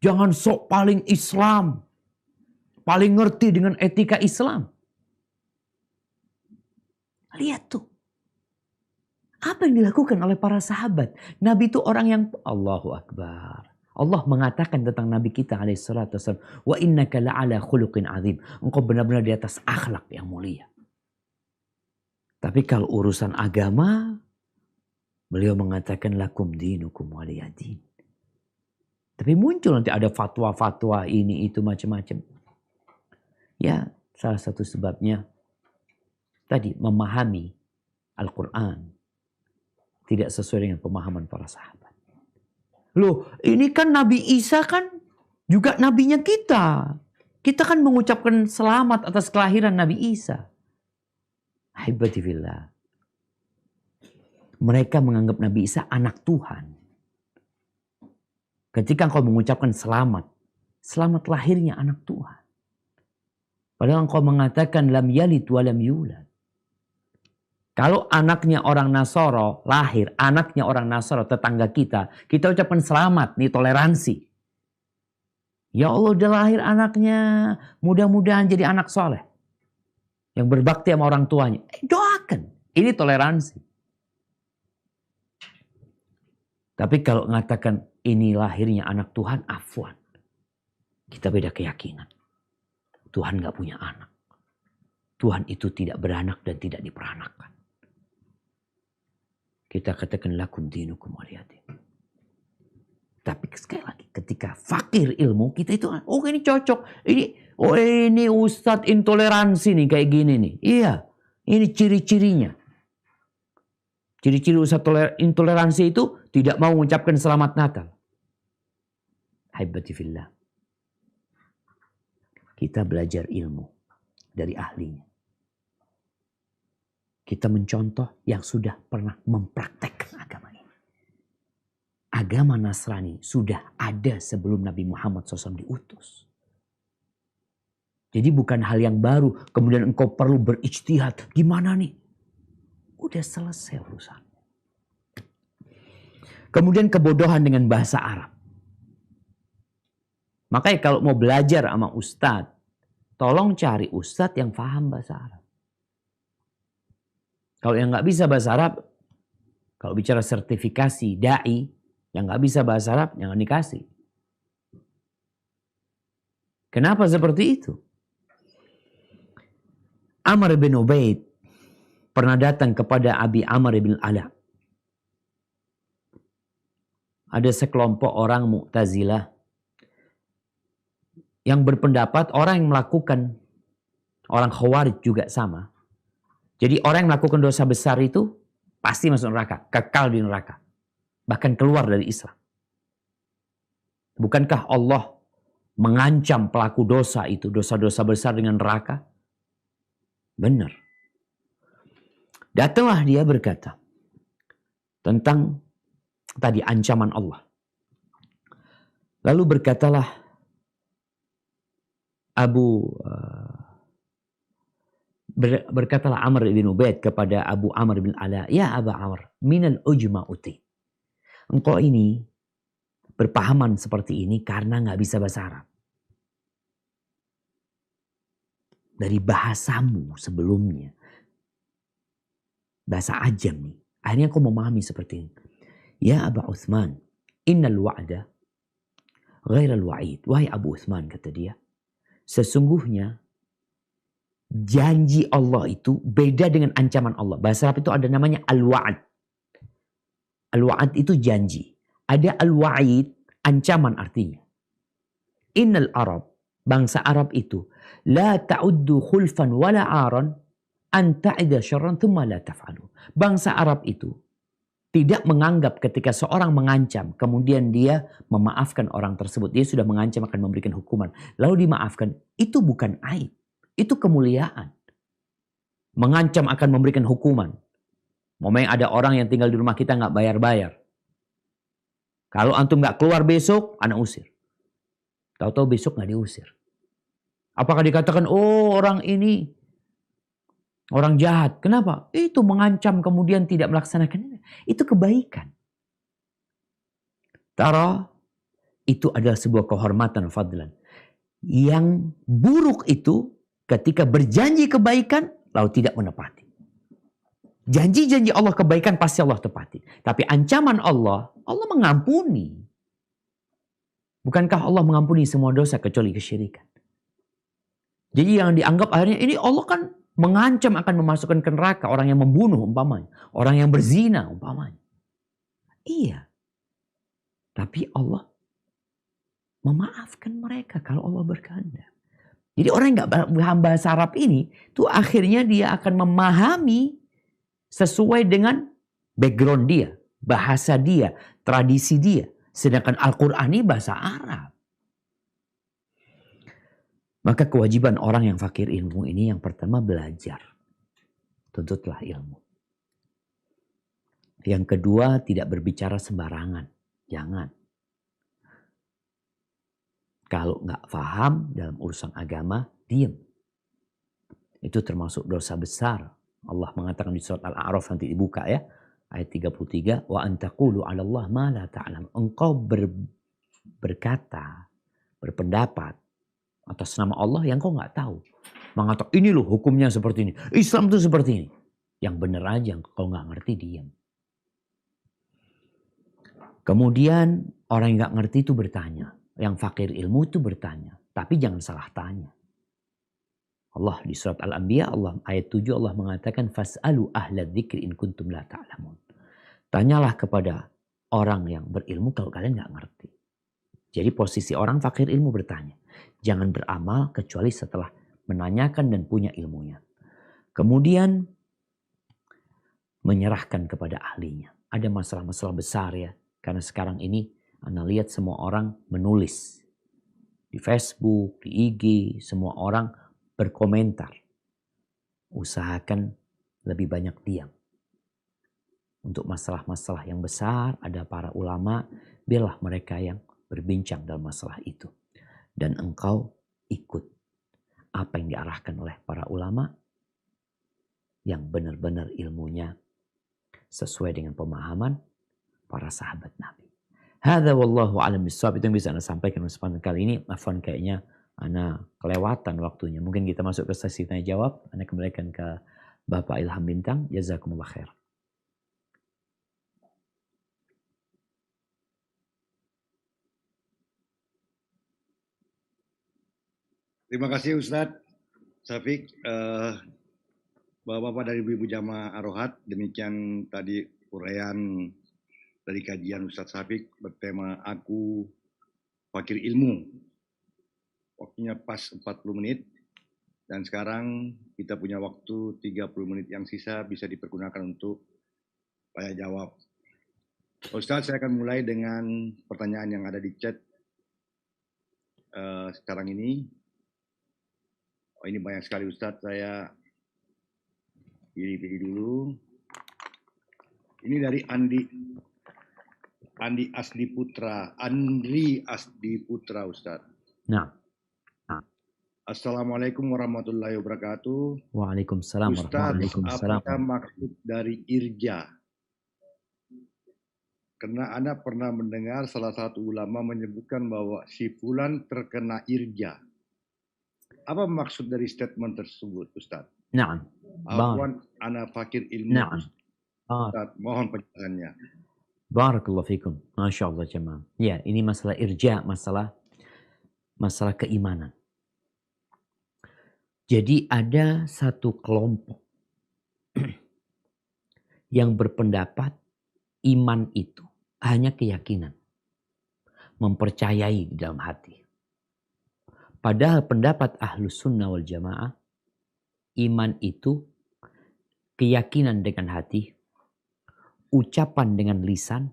Jangan sok paling Islam. Paling ngerti dengan etika Islam. Lihat tuh. Apa yang dilakukan oleh para sahabat. Nabi itu orang yang Allahu Akbar. Allah mengatakan tentang Nabi kita alaihissalatu wassalam. Wa innaka la'ala khuluqin azim. Engkau benar-benar di atas akhlak yang mulia. Tapi kalau urusan agama, beliau mengatakan lakum dinukum waliyadin. Tapi muncul nanti ada fatwa-fatwa ini itu macam-macam. Ya, salah satu sebabnya tadi memahami Al-Quran tidak sesuai dengan pemahaman para sahabat. Loh, ini kan Nabi Isa kan juga nabinya kita. Kita kan mengucapkan selamat atas kelahiran Nabi Isa. Ahibati fillah. Mereka menganggap Nabi Isa anak Tuhan. Ketika engkau mengucapkan selamat, selamat lahirnya anak Tuhan. Padahal engkau mengatakan lam yalid wa lam yulad. Kalau anaknya orang Nasoro lahir, anaknya orang Nasoro tetangga kita ucapkan selamat, nih toleransi. Ya Allah udah lahir anaknya, mudah-mudahan jadi anak soleh. Yang berbakti sama orang tuanya. Doakan, ini toleransi. Tapi kalau mengatakan ini lahirnya anak Tuhan, afwan. Kita beda keyakinan. Tuhan gak punya anak. Tuhan itu tidak beranak dan tidak diperanakkan. Kita katakan lakum dinukum waliyadin. Tapi sekali lagi ketika fakir ilmu kita itu, oh ini cocok. Ini ustadz intoleransi nih kayak gini nih. Iya, ini ciri-cirinya. Ciri-ciri ustadz intoleransi itu tidak mau mengucapkan selamat Natal. Haibati fillah. Kita belajar ilmu dari ahlinya. Kita mencontoh yang sudah pernah mempraktekkan agama ini. Agama Nasrani sudah ada sebelum Nabi Muhammad SAW diutus. Jadi bukan hal yang baru. Kemudian engkau perlu berijtihad. Gimana nih? Udah selesai urusan. Kemudian kebodohan dengan bahasa Arab. Makanya kalau mau belajar sama ustadz, tolong cari ustadz yang paham bahasa Arab. Kalau yang nggak bisa bahasa Arab, kalau bicara sertifikasi dai, yang nggak bisa bahasa Arab, jangan dikasih. Kenapa seperti itu? Amr bin Ubaid pernah datang kepada Abi Amr bin Ala. Ada sekelompok orang Mu'tazilah yang berpendapat orang yang melakukan, orang Khawarij juga sama. Jadi orang yang melakukan dosa besar itu pasti masuk neraka, kekal di neraka. Bahkan keluar dari Islam. Bukankah Allah mengancam pelaku dosa itu, dosa-dosa besar dengan neraka? Benar. Datanglah dia berkata tentang tadi ancaman Allah. Lalu berkatalah berkatalah Amr bin Ubaid kepada Abu Amr bin Ala, ya Aba Amr, minal ujma uti. Engkau ini berpahaman seperti ini karena nggak bisa bahasa Arab. Dari bahasamu sebelumnya, bahasa ajam nih, akhirnya kau memahami seperti ini. Ya Aba Uthman, innal wa'da ghairal wa'id. Wahai Abu Uthman, kata dia, sesungguhnya janji Allah itu beda dengan ancaman Allah. Bahasa Arab itu ada namanya al-wa'ad. Al-wa'ad itu janji. Ada al-wa'id, ancaman artinya. Innal Arab, bangsa Arab itu, la ta'uddu khulfan wala aran an ta'ida syarran thumma la taf'alu. Bangsa Arab itu tidak menganggap ketika seorang mengancam, kemudian dia memaafkan orang tersebut. Dia sudah mengancam akan memberikan hukuman. Lalu dimaafkan. Itu bukan aib. Itu kemuliaan. Mengancam akan memberikan hukuman. Momennya ada orang yang tinggal di rumah kita nggak bayar-bayar. Kalau antum nggak keluar besok, anak usir. Tahu-tahu besok nggak diusir. Apakah dikatakan, oh orang ini orang jahat. Kenapa? Itu mengancam kemudian tidak melaksanakan. Itu kebaikan. Tara, itu adalah sebuah kehormatan fadlan. Yang buruk itu ketika berjanji kebaikan lalu tidak menepati. Janji-janji Allah kebaikan pasti Allah tepati. Tapi ancaman Allah, Allah mengampuni. Bukankah Allah mengampuni semua dosa kecuali kesyirikan? Jadi yang dianggap akhirnya ini Allah kan mengancam akan memasukkan ke neraka orang yang membunuh umpamanya, orang yang berzina umpamanya. Iya. Tapi Allah memaafkan mereka kalau Allah berkehendak. Jadi orang yang gak paham bahasa Arab ini, tuh akhirnya dia akan memahami sesuai dengan background dia, bahasa dia, tradisi dia. Sedangkan Al-Quran ini bahasa Arab. Maka kewajiban orang yang fakir ilmu ini yang pertama belajar. Tuntutlah ilmu. Yang kedua tidak berbicara sembarangan. Jangan. Kalau nggak paham dalam urusan agama, diam. Itu termasuk dosa besar. Allah mengatakan di surat Al-A'raf, nanti dibuka ya. Ayat 33. Wa antaqulu 'ala Allah ma la ta'lam. Engkau berkata, berpendapat atas nama Allah yang kau nggak tahu. Mengatakan ini loh hukumnya seperti ini. Islam tuh seperti ini. Yang benar aja, kalau nggak ngerti diam. Kemudian orang yang nggak ngerti itu bertanya. Yang fakir ilmu itu bertanya. Tapi jangan salah tanya. Allah di surat Al-Anbiya, Allah ayat 7 Allah mengatakan fas'alu ahla dzikri in kuntum la ta'lamun. Tanyalah kepada orang yang berilmu kalau kalian nggak ngerti. Jadi posisi orang fakir ilmu bertanya. Jangan beramal kecuali setelah menanyakan dan punya ilmunya. Kemudian menyerahkan kepada ahlinya. Ada masalah-masalah besar ya. Karena sekarang ini Anda lihat semua orang menulis. Di Facebook, di IG, semua orang berkomentar. Usahakan lebih banyak diam. Untuk masalah-masalah yang besar ada para ulama. Biarlah mereka yang berbincang dalam masalah itu. Dan engkau ikut apa yang diarahkan oleh para ulama yang benar-benar ilmunya sesuai dengan pemahaman para sahabat Nabi. Hadza wallahu a'lam bissawab. Itu yang bisa Anda sampaikan kesempatan kali ini. Afwan kayaknya Anda kelewatan waktunya. Mungkin kita masuk ke sesi tanya jawab. Anda kembalikan ke Bapak Ilham Bintang. Jazakumullah khair. Terima kasih Ustadz Syafiq, Bapak-Bapak dari Ibu Jamaah Ar-Rohat. Demikian tadi uraian dari kajian Ustadz Syafiq bertema Aku Fakir Ilmu. Waktunya pas 40 menit. Dan sekarang kita punya waktu 30 menit yang sisa bisa dipergunakan untuk tanya jawab. Ustadz, saya akan mulai dengan pertanyaan yang ada di chat sekarang ini. Oh, ini banyak sekali Ustadz, saya pilih dulu. Ini dari Andri Asdi Putra Ustadz. Nah. Assalamualaikum warahmatullahi wabarakatuh. Waalaikumsalam warahmatullahi wabarakatuh. Apa maksud dari irja? Karena Anda pernah mendengar salah satu ulama menyebutkan bahwa si fulan terkena irja. Apa maksud dari statement tersebut, Ustaz? Naam. Afwan, ana fakir ilmu. Naam. Ustaz, mohon penjelasannya. Barakallahu fikum. Masya Allah jemaah. Ya, ini masalah irja, masalah keimanan. Jadi ada satu kelompok yang berpendapat iman itu hanya keyakinan. Mempercayai di dalam hati. Padahal pendapat Ahlus Sunnah wal Jamaah, iman itu keyakinan dengan hati, ucapan dengan lisan,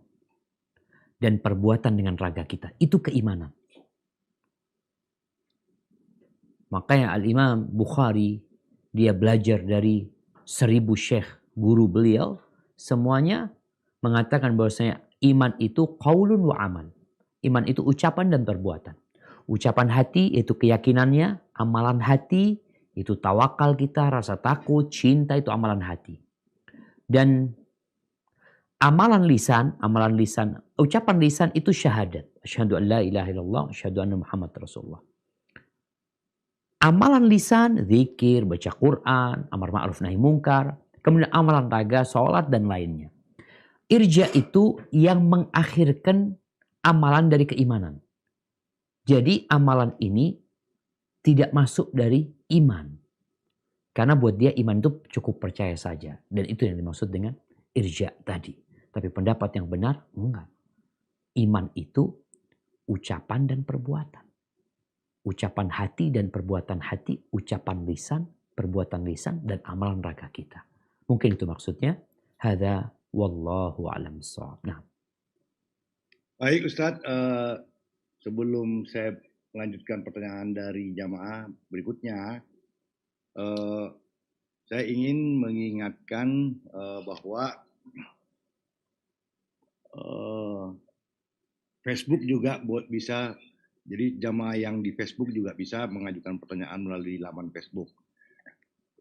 dan perbuatan dengan raga kita. Itu keimanan. Makanya Al-Imam Bukhari, dia belajar dari 1000 syekh guru beliau, semuanya mengatakan bahwasanya iman itu qaulun wa amal. Iman itu ucapan dan perbuatan. Ucapan hati itu keyakinannya, amalan hati itu tawakal kita, rasa takut, cinta itu amalan hati. Dan amalan lisan, ucapan lisan itu syahadat. Asyhadu an la ilaha illallah, asyhadu anna Muhammad Rasulullah. Amalan lisan, zikir, baca Quran, amar ma'ruf nahi mungkar. Kemudian amalan raga, sholat dan lainnya. Irja itu yang mengakhirkan amalan dari keimanan. Jadi amalan ini tidak masuk dari iman. Karena buat dia iman itu cukup percaya saja. Dan itu yang dimaksud dengan irja tadi. Tapi pendapat yang benar, enggak. Iman itu ucapan dan perbuatan. Ucapan hati dan perbuatan hati, ucapan lisan, perbuatan lisan, dan amalan raga kita. Mungkin itu maksudnya. Hadza wallahu a'lam bissawab. Nah, Baik Ustadz, sebelum saya melanjutkan pertanyaan dari jamaah berikutnya, saya ingin mengingatkan bahwa Facebook juga bisa, jadi jamaah yang di Facebook juga bisa mengajukan pertanyaan melalui laman Facebook.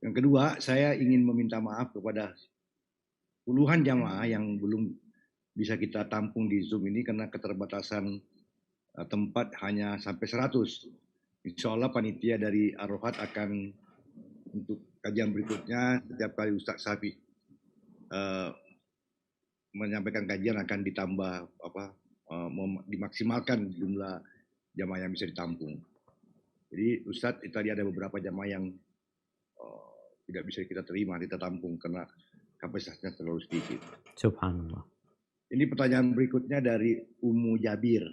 Yang kedua, saya ingin meminta maaf kepada puluhan jamaah yang belum bisa kita tampung di Zoom ini karena keterbatasan tempat hanya sampai 100. Insya Allah panitia dari Ar-Rohat akan untuk kajian berikutnya setiap kali Ustadz Syafiq menyampaikan kajian akan ditambah dimaksimalkan jumlah jamaah yang bisa ditampung. Jadi Ustadz tadi ada beberapa jamaah yang tidak bisa kita terima, kita tampung karena kapasitasnya terlalu sedikit. subhanallah. Ini pertanyaan berikutnya dari Ummu Jabir.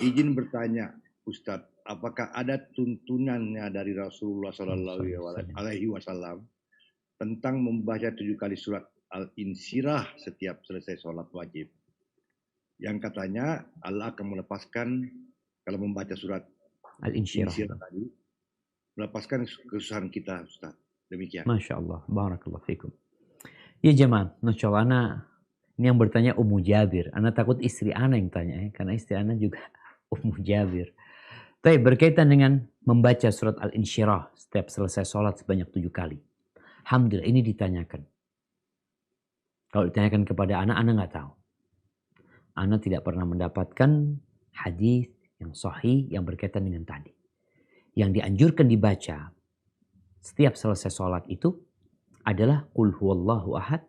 Izin bertanya, Ustadz, apakah ada tuntunannya dari Rasulullah Shallallahu Alaihi Wasallam tentang membaca 7 kali surat Al-Insyirah setiap selesai sholat wajib? Yang katanya Allah akan melepaskan kalau membaca surat Al-Insyirah tadi, melepaskan kesusahan kita, Ustaz. Demikian. Masya Allah, barakallahu fikum. Ya jemaah, Masya Allah, ini yang bertanya Ummu Jabir. Ana takut istri Ana yang tanya ya, karena istri Ana juga Ummu Jabir. Tapi berkaitan dengan membaca surat Al-Insyirah setiap selesai sholat sebanyak 7 kali. Alhamdulillah ini ditanyakan. Kalau ditanyakan kepada Ana nggak tahu. Ana tidak pernah mendapatkan hadis yang sahih yang berkaitan dengan tadi. Yang dianjurkan dibaca setiap selesai sholat itu adalah Qul huwallahu ahad,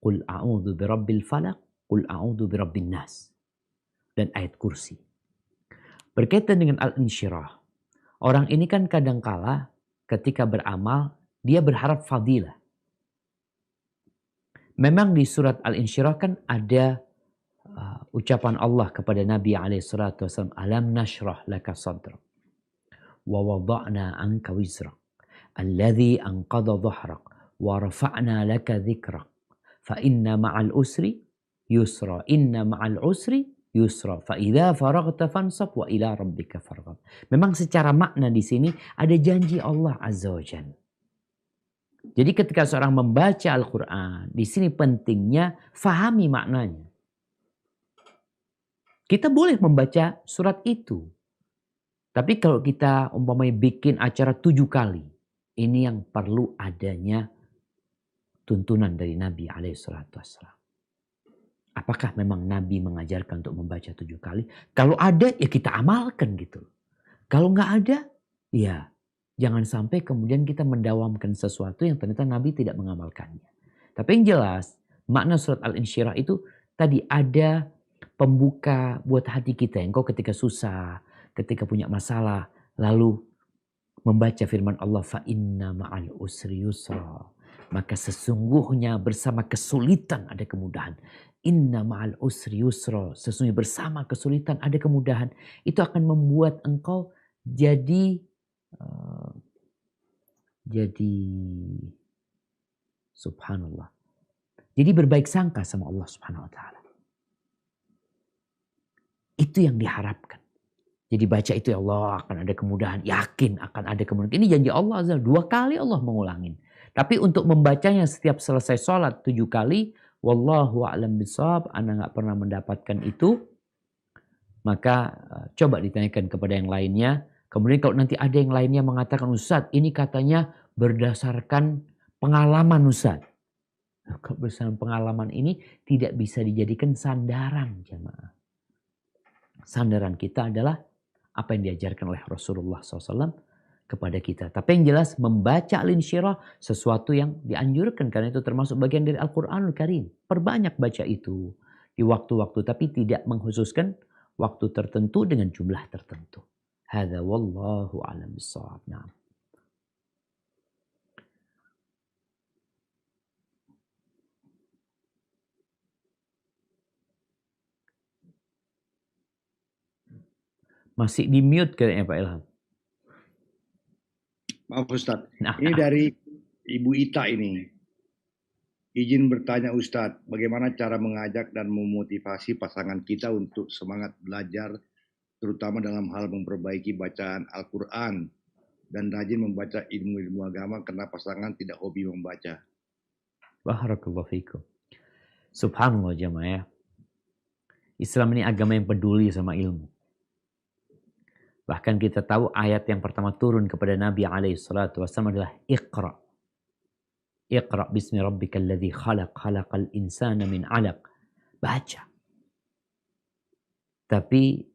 Qul a'udzu birabbil falaq, Qul a'udzu birabbin nas. Dan ayat kursi. Berkaitan dengan Al-Insyirah. Orang ini kan kadangkala ketika beramal, dia berharap fadilah. Memang di surat Al-Insyirah kan ada ucapan Allah kepada Nabi SAW. Alam nashrah laka sadrak. Wa wada'na anka wizrak. Alladhi anqadha dhahrak. Wa rafa'na laka dhikrak. Fa inna ma'al usri yusra. Inna ma'al usri yusra. Fa idza faraghta fansab wa ila rabbika farghab. Memang secara makna di sini ada janji Allah Azza wa Jalla. Jadi ketika seorang membaca Al-Quran, di sini pentingnya fahami maknanya. Kita boleh membaca surat itu. Tapi kalau kita umpamanya bikin acara 7 kali, ini yang perlu adanya tuntunan dari Nabi SAW. Apakah memang Nabi mengajarkan untuk membaca 7 kali? Kalau ada, ya kita amalkan gitu. Kalau nggak ada, ya jangan sampai kemudian kita mendawamkan sesuatu yang ternyata Nabi tidak mengamalkannya. Tapi yang jelas, makna surat Al-Insyirah itu tadi ada pembuka buat hati kita. Engkau ketika susah, ketika punya masalah, lalu membaca firman Allah, fa inna ma'al usri yusra. Maka sesungguhnya bersama kesulitan ada kemudahan. Inna ma'al usri yusra. Sesungguhnya bersama kesulitan ada kemudahan. Itu akan membuat engkau jadi subhanallah. Jadi berbaik sangka sama Allah Subhanahu wa taala. Itu yang diharapkan. Jadi baca itu, ya Allah akan ada kemudahan, yakin akan ada kemudahan. Ini janji Allah Azza, 2 kali Allah mengulangin. Tapi untuk membacanya setiap selesai sholat 7 kali, wallahu a'lam bishawab, Anda nggak pernah mendapatkan itu, maka coba ditanyakan kepada yang lainnya. Kemudian kalau nanti ada yang lainnya mengatakan, Ustaz ini katanya berdasarkan pengalaman Ustaz. Kalau berdasarkan pengalaman ini tidak bisa dijadikan sandaran jemaah. Sandaran kita adalah apa yang diajarkan oleh Rasulullah SAW kepada kita. Tapi yang jelas membaca Al-Insyirah sesuatu yang dianjurkan. Karena itu termasuk bagian dari Al-Quranul Karim. Perbanyak baca itu di waktu-waktu. Tapi tidak mengkhususkan waktu tertentu dengan jumlah tertentu. Hadza wallahu a'lam bishawab. Nah. Masih di mute kayaknya Pak Ilham. Maaf Ustadz. Nah, Ini dari Ibu Ita ini. Izin bertanya Ustadz, bagaimana cara mengajak dan memotivasi pasangan kita untuk semangat belajar, terutama dalam hal memperbaiki bacaan Al-Quran dan rajin membaca ilmu-ilmu agama karena pasangan tidak hobi membaca. barakallahu fikum. Subhanallah jemaah ya. Islam ini agama yang peduli sama ilmu. Bahkan kita tahu ayat yang pertama turun kepada Nabi SAW adalah Iqra. Iqra bismi rabbikal ladzi khalaq, khalaqal insana min 'alaq. Baca. Tapi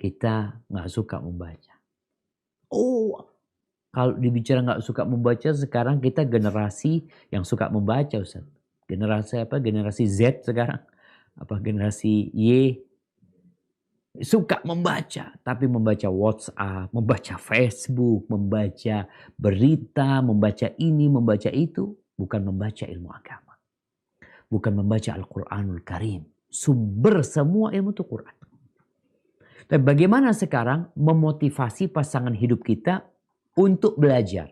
kita nggak suka membaca. Oh, kalau dibicara nggak suka membaca, sekarang kita generasi yang suka membaca, Ustaz. Generasi apa? Generasi Z sekarang. Apa generasi Y? Suka membaca, tapi membaca WhatsApp, membaca Facebook, membaca berita, membaca ini, membaca itu, bukan membaca ilmu agama. Bukan membaca Al-Quranul Karim. Sumber semua ilmu itu Quran. Tapi bagaimana sekarang memotivasi pasangan hidup kita untuk belajar?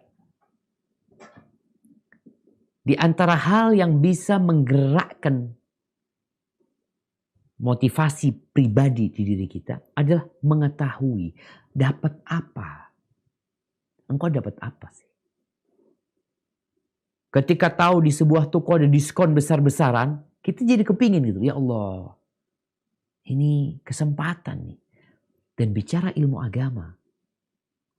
Di antara hal yang bisa menggerakkan motivasi pribadi di diri kita adalah mengetahui dapat apa. Engkau dapat apa sih? Ketika tahu di sebuah toko ada diskon besar-besaran, kita jadi kepingin gitu. Ya Allah, ini kesempatan nih. Dan bicara ilmu agama,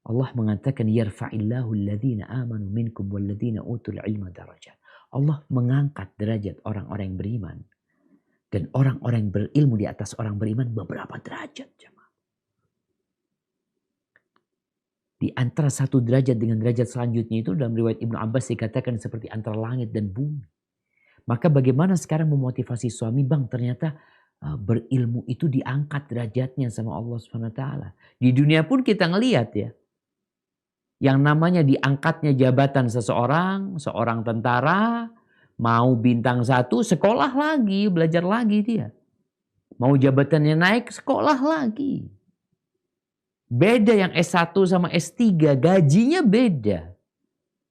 Allah mengatakan yarfa'illahu alladhina amanu minkum walladhina utul ilma darajat. Allah mengangkat derajat orang-orang yang beriman. Dan orang-orang yang berilmu di atas orang beriman beberapa derajat. Di antara satu derajat dengan derajat selanjutnya itu dalam riwayat Ibnu Abbas dikatakan seperti antara langit dan bumi. Maka bagaimana sekarang memotivasi suami, bang ternyata berilmu itu diangkat derajatnya sama Allah SWT. Di dunia pun kita ngelihat ya. Yang namanya diangkatnya jabatan seseorang, seorang tentara, mau bintang 1, sekolah lagi, belajar lagi dia. Mau jabatannya naik, sekolah lagi. Beda yang S1 sama S3, gajinya beda.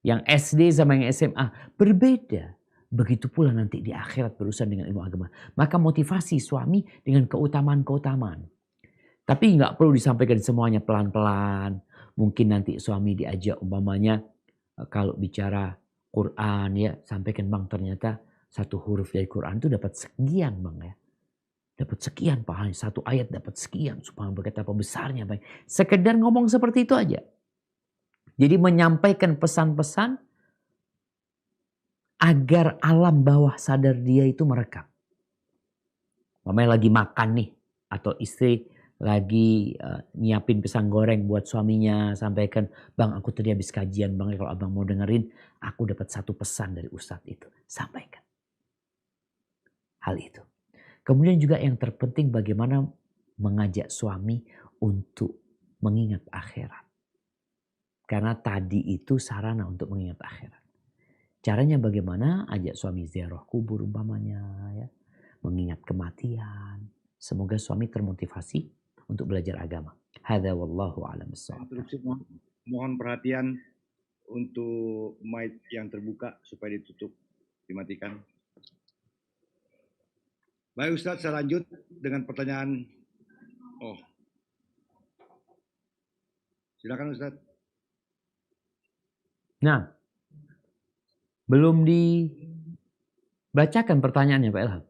Yang SD sama yang SMA, berbeda. Begitu pula nanti di akhirat berurusan dengan ilmu agama. Maka motivasi suami dengan keutamaan-keutamaan. Tapi nggak perlu disampaikan semuanya pelan-pelan. Mungkin nanti suami diajak umpamanya kalau bicara Quran ya, sampaikan bang ternyata satu huruf dari Quran itu dapat sekian bang ya. Dapat sekian pahalanya, satu ayat dapat sekian. Subhanallah betapa besarnya bang. Sekedar ngomong seperti itu aja. Jadi menyampaikan pesan-pesan agar alam bawah sadar dia itu merekam. Mamanya lagi makan nih, atau istri lagi nyiapin pisang goreng buat suaminya, sampaikan, bang aku tadi habis kajian bang, kalau abang mau dengerin, aku dapat satu pesan dari ustadz itu, sampaikan hal itu. Kemudian juga yang terpenting bagaimana mengajak suami untuk mengingat akhirat, karena tadi itu sarana untuk mengingat akhirat. Caranya bagaimana? Ajak suami ziarah kubur umpamanya, ya, mengingat kematian. Semoga suami termotivasi untuk belajar agama. Hadza wallahu a'lam bishawab. Mohon perhatian untuk mic yang terbuka supaya ditutup, dimatikan. Baik Ustadz, saya lanjut dengan pertanyaan. Oh, silakan Ustadz. Nah, belum dibacakan pertanyaannya Pak Ilham.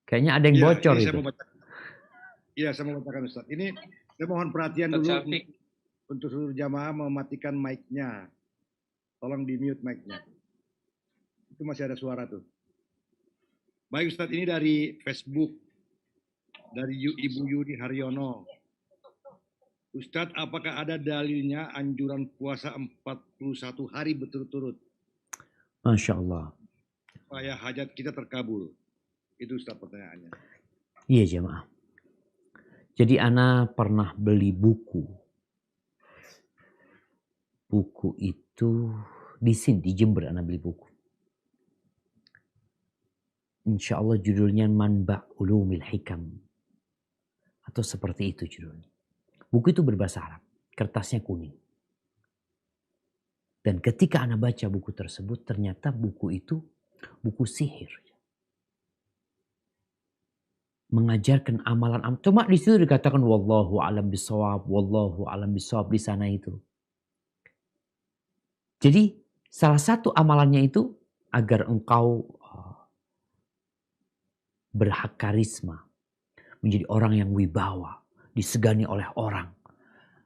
Kayaknya ada yang bocor itu. Iya, saya mau bacakan Ustaz. Ini saya mohon perhatian dulu untuk seluruh jamaah mematikan mic-nya. Tolong di-mute mic-nya. Itu masih ada suara tuh. Baik Ustaz, ini dari Facebook. Dari Ibu Yudi Haryono. Ustadz, apakah ada dalilnya anjuran puasa 41 hari berturut-turut? Masya Allah. Supaya hajat kita terkabul. Itu Ustadz pertanyaannya. Iya jemaah. Jadi ana pernah beli buku. Buku itu di sini, di Jember ana beli buku. Insya Allah judulnya Manba' Ulumil Hikam. Atau seperti itu judulnya. Buku itu berbahasa Arab, kertasnya kuning. Dan ketika Ana baca buku tersebut, ternyata buku itu buku sihir. Mengajarkan amalan. Cuma di situ dikatakan wallahu alam bisawab, wallahu alam bisawab di sana itu. Jadi salah satu amalannya itu agar engkau berhak karisma, menjadi orang yang wibawa, disegani oleh orang.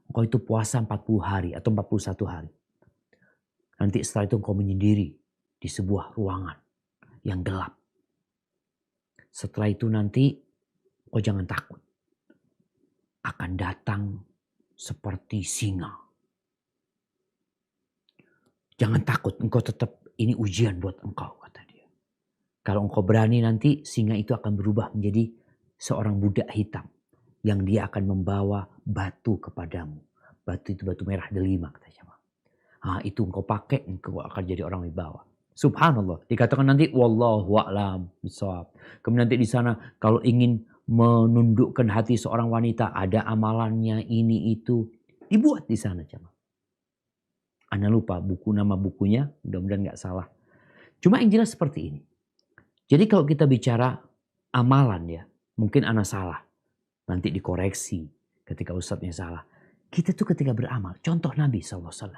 Engkau itu puasa 40 hari atau 41 hari. Nanti setelah itu engkau menyendiri di sebuah ruangan yang gelap. Setelah itu nanti engkau jangan takut. Akan datang seperti singa. Jangan takut, engkau tetap, ini ujian buat engkau, kata dia. Kalau engkau berani nanti singa itu akan berubah menjadi seorang budak hitam. Yang dia akan membawa batu kepadamu. Batu itu batu merah delima, kata dia. Itu engkau pakai, engkau akan jadi orang wibawa. Subhanallah, dikatakan nanti wallahu a'lam bishawab. Kemudian nanti di sana kalau ingin menundukkan hati seorang wanita, ada amalannya ini itu, dibuat di sana, jemaah. Ana lupa nama bukunya, mudah-mudahan nggak salah. Cuma yang jelas seperti ini. Jadi kalau kita bicara amalan ya, mungkin ana salah. Nanti dikoreksi ketika ustadznya salah. Kita tuh ketika beramal, contoh Nabi SAW.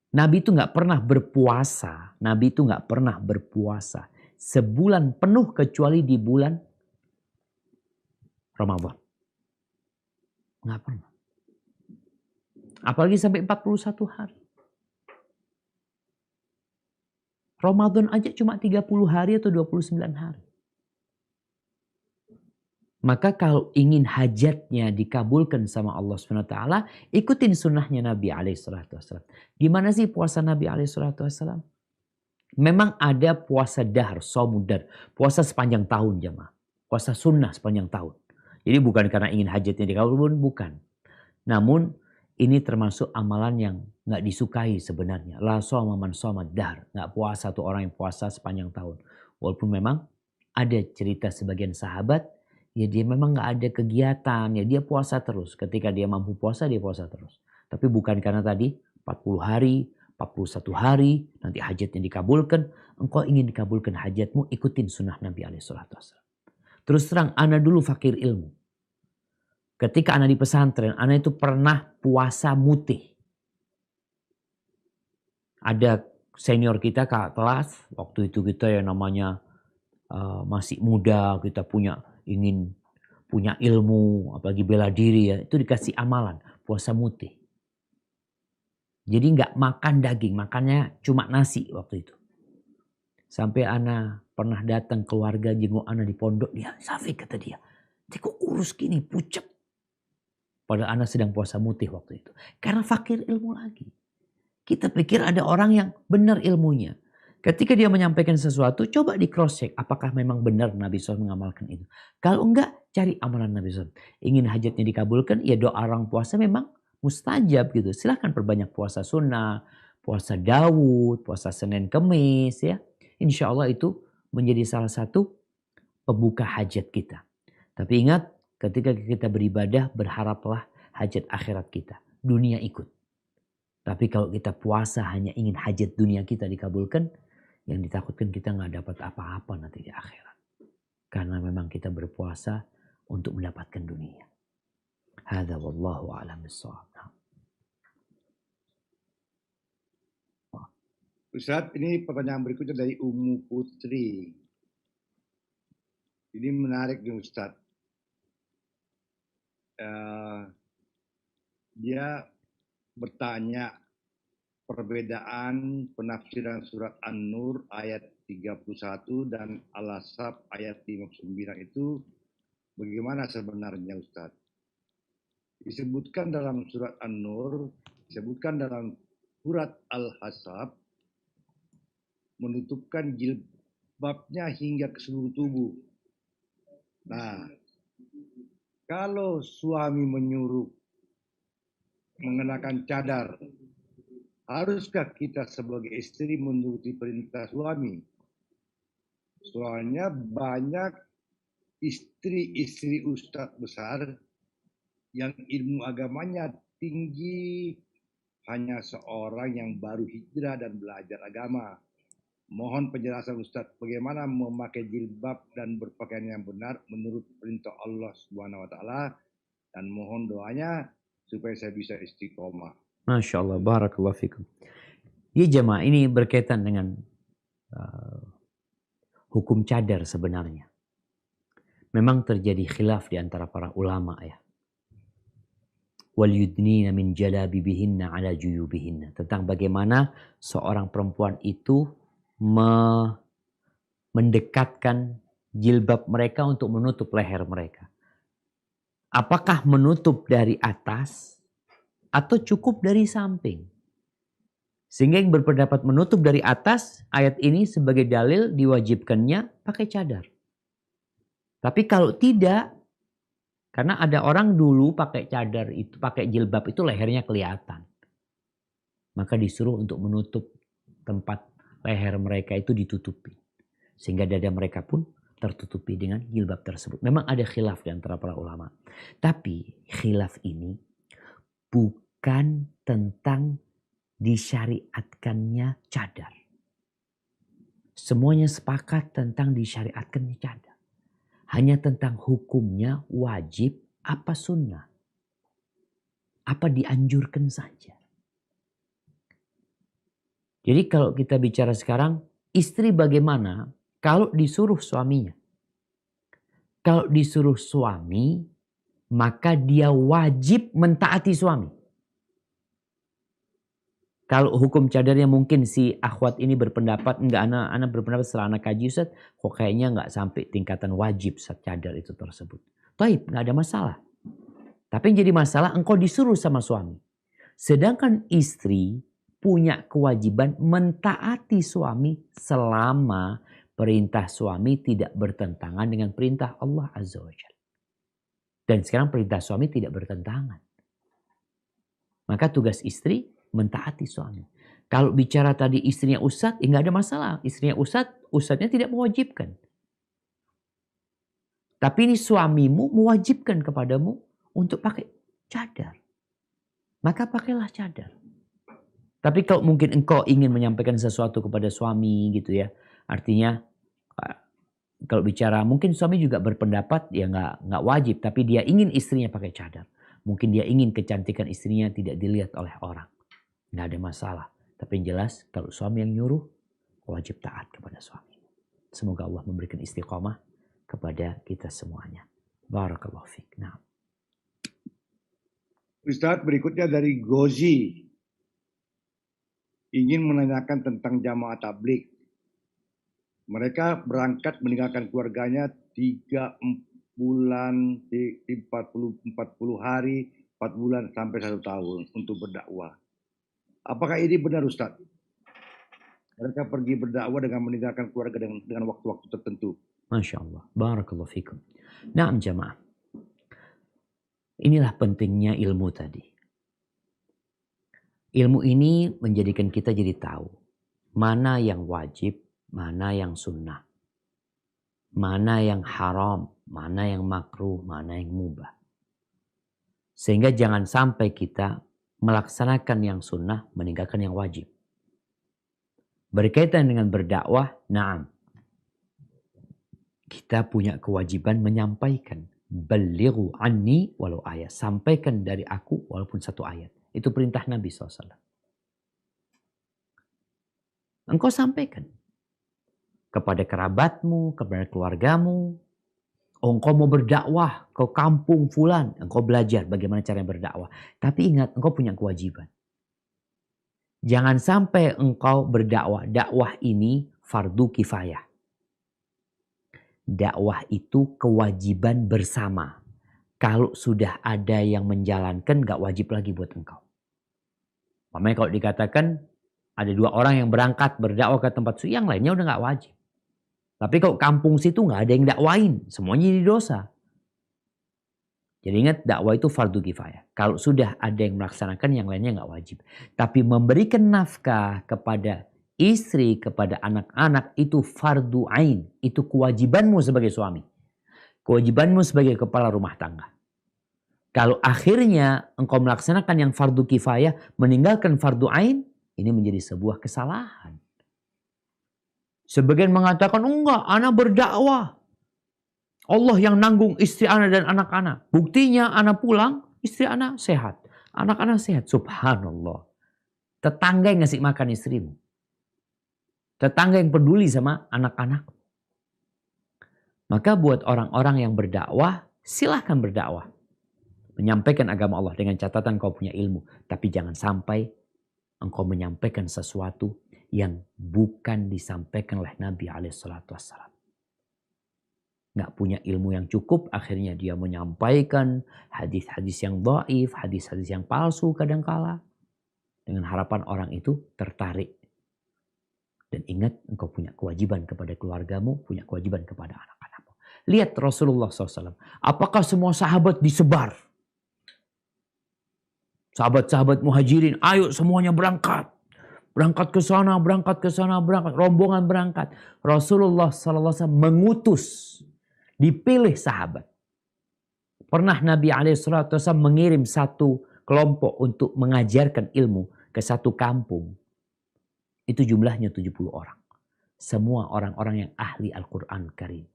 Nabi itu nggak pernah berpuasa. Nabi itu nggak pernah berpuasa sebulan penuh kecuali di bulan Ramadan. Nggak pernah. Apalagi sampai 41 hari. Ramadan aja cuma 30 hari atau 29 hari. Maka kalau ingin hajatnya dikabulkan sama Allah SWT, ikutin sunnahnya Nabi SAW. Gimana sih puasa Nabi SAW? Memang ada puasa dahr, somudar. Puasa sepanjang tahun jemaah. Puasa sunnah sepanjang tahun. Jadi bukan karena ingin hajatnya dikabulkan, bukan. Namun ini termasuk amalan yang gak disukai sebenarnya. La shoma man shoma dahr. Gak puasa tuh orang yang puasa sepanjang tahun. Walaupun memang ada cerita sebagian sahabat, ya dia memang gak ada kegiatan, ya dia puasa terus. Ketika dia mampu puasa, dia puasa terus. Tapi bukan karena tadi 40 hari, 41 hari, nanti hajatnya dikabulkan. Engkau ingin dikabulkan hajatmu, ikutin sunnah Nabi SAW. Terus terang, ana dulu fakir ilmu. Ketika ana di pesantren, ana itu pernah puasa mutih. Ada senior kita kakak kelas, waktu itu kita yang namanya masih muda, kita ingin punya ilmu, apalagi bela diri ya, itu dikasih amalan, puasa mutih. Jadi nggak makan daging, makannya cuma nasi waktu itu. Sampai ana pernah datang keluarga jenguk ana di pondok, dia Safik kata dia, kok kurus gini, pucet. Padahal ana sedang puasa mutih waktu itu. Karena fakir ilmu lagi. Kita pikir ada orang yang benar ilmunya. Ketika dia menyampaikan sesuatu, coba di cross check. Apakah memang benar Nabi SAW mengamalkan itu. Kalau enggak, cari amalan Nabi SAW. Ingin hajatnya dikabulkan, ya doa orang puasa memang mustajab gitu. Silahkan perbanyak puasa sunnah, puasa Daud, puasa Senin Kemis ya. Insya Allah itu menjadi salah satu pembuka hajat kita. Tapi ingat, ketika kita beribadah, berharaplah hajat akhirat kita. Dunia ikut. Tapi kalau kita puasa hanya ingin hajat dunia kita dikabulkan, yang ditakutkan kita nggak dapat apa-apa nanti di akhirat. Karena memang kita berpuasa untuk mendapatkan dunia. Hadza wallahu a'lam bishawab. Ustaz, ini pertanyaan berikutnya dari Ummu Putri. Ini menarik nih Ustaz. Dia bertanya perbedaan penafsiran surat An-Nur ayat 31 dan Al-Ahzab ayat 59 itu bagaimana sebenarnya Ustaz? Disebutkan dalam surat An-Nur, disebutkan dalam surat Al-Ahzab menutupkan jilbabnya hingga ke seluruh tubuh. Nah, kalau suami menyuruh mengenakan cadar, haruskah kita sebagai istri menuruti perintah suami? Soalnya banyak istri-istri ustadz besar yang ilmu agamanya tinggi hanya seorang yang baru hijrah dan belajar agama. Mohon penjelasan Ustadz, bagaimana memakai jilbab dan berpakaian yang benar menurut perintah Allah Subhanahu wa taala, dan mohon doanya supaya saya bisa istiqomah. Masya Allah, barakallahu fikum. Ya jemaah, ini berkaitan dengan hukum cadar sebenarnya. Memang terjadi khilaf di antara para ulama ya. Wal yudnina min jalabibihinna ala juyubihinna. Tentang bagaimana seorang perempuan itu mendekatkan jilbab mereka untuk menutup leher mereka. Apakah menutup dari atas atau cukup dari samping? Sehingga yang berpendapat menutup dari atas, ayat ini sebagai dalil diwajibkannya pakai cadar. Tapi kalau tidak, karena ada orang dulu pakai cadar itu, pakai jilbab itu lehernya kelihatan. Maka disuruh untuk menutup tempat leher mereka itu ditutupi. Sehingga dada mereka pun tertutupi dengan jilbab tersebut. Memang ada khilaf di antara para ulama. Tapi khilaf ini bukan tentang disyariatkannya cadar. Semuanya sepakat tentang disyariatkannya cadar. Hanya tentang hukumnya wajib apa sunnah. Apa dianjurkan saja. Jadi kalau kita bicara sekarang, istri bagaimana kalau disuruh suaminya? Kalau disuruh suami, maka dia wajib mentaati suami. Kalau hukum cadarnya mungkin si akhwat ini berpendapat, enggak, anak berpendapat setelah anak kaji Ustaz, kok kayaknya enggak sampai tingkatan wajib cadar itu tersebut. Taib, enggak ada masalah. Tapi yang jadi masalah engkau disuruh sama suami. Sedangkan istri punya kewajiban mentaati suami selama perintah suami tidak bertentangan dengan perintah Allah Azza wa Jalla. Dan sekarang perintah suami tidak bertentangan. Maka tugas istri mentaati suami. Kalau bicara tadi istrinya ustadz, ya nggak ada masalah. Istrinya ustadznya tidak mewajibkan. Tapi ini suamimu mewajibkan kepadamu untuk pakai cadar. Maka pakailah cadar. Tapi kalau mungkin engkau ingin menyampaikan sesuatu kepada suami gitu ya. Artinya kalau bicara mungkin suami juga berpendapat ya nggak wajib. Tapi dia ingin istrinya pakai cadar. Mungkin dia ingin kecantikan istrinya tidak dilihat oleh orang. Nggak ada masalah. Tapi yang jelas kalau suami yang nyuruh wajib taat kepada suami. Semoga Allah memberikan istiqomah kepada kita semuanya. Barakallahu fiik. Nah. Ustadz, berikutnya dari Gozi. Ingin menanyakan tentang jamaah tabligh. Mereka berangkat meninggalkan keluarganya 3 bulan, 40 hari, 4 bulan sampai 1 tahun untuk berdakwah. Apakah ini benar Ustaz? Mereka pergi berdakwah dengan meninggalkan keluarga dengan waktu-waktu tertentu. Masya Allah. Barakallahu fikum. Nah jamaah. Inilah pentingnya ilmu tadi. Ilmu ini menjadikan kita jadi tahu mana yang wajib, mana yang sunnah, mana yang haram, mana yang makruh, mana yang mubah. Sehingga jangan sampai kita melaksanakan yang sunnah, meninggalkan yang wajib. Berkaitan dengan berdakwah, na'am. Kita punya kewajiban menyampaikan. Balighu anni walau ayat. Sampaikan dari aku walaupun 1 ayat. Itu perintah Nabi SAW. Engkau sampaikan. Kepada kerabatmu, kepada keluargamu. Oh, engkau mau berdakwah ke kampung fulan. Engkau belajar bagaimana cara berdakwah. Tapi ingat, engkau punya kewajiban. Jangan sampai engkau berdakwah. Dakwah ini fardu kifayah. Dakwah itu kewajiban bersama. Kalau sudah ada yang menjalankan, gak wajib lagi buat engkau. Makanya kalau dikatakan ada 2 orang yang berangkat berdakwah ke tempat suci, yang lainnya udah gak wajib. Tapi kalau kampung situ gak ada yang dakwain, semuanya jadi dosa. Jadi ingat, dakwah itu fardu kifayah. Kalau sudah ada yang melaksanakan, yang lainnya gak wajib. Tapi memberikan nafkah kepada istri, kepada anak-anak itu fardu ain. Itu kewajibanmu sebagai suami. Kewajibanmu sebagai kepala rumah tangga. Kalau akhirnya engkau melaksanakan yang fardu kifayah, meninggalkan fardu ain, ini menjadi sebuah kesalahan. Sebagian mengatakan, enggak, anak berdakwah. Allah yang nanggung istri anak dan anak-anak. Buktinya anak pulang, istri anak sehat. Anak-anak sehat. Subhanallah. Tetangga yang ngasih makan istrimu. Tetangga yang peduli sama anak-anak. Maka buat orang-orang yang berdakwah, silahkan berdakwah. Menyampaikan agama Allah dengan catatan kau punya ilmu. Tapi jangan sampai engkau menyampaikan sesuatu yang bukan disampaikan oleh Nabi SAW. Nggak punya ilmu yang cukup, akhirnya dia menyampaikan hadis-hadis yang dhaif, hadis-hadis yang palsu kadangkala. Dengan harapan orang itu tertarik. Dan ingat, engkau punya kewajiban kepada keluargamu, punya kewajiban kepada anak-anakmu. Lihat Rasulullah SAW. Apakah semua sahabat disebar? Sahabat-sahabat muhajirin, ayo semuanya berangkat. Berangkat ke sana, berangkat ke sana, berangkat. Rombongan berangkat. Rasulullah SAW mengutus, dipilih sahabat. Pernah Nabi SAW mengirim satu kelompok untuk mengajarkan ilmu ke satu kampung. Itu jumlahnya 70 orang. Semua orang-orang yang ahli Al-Quran Karim.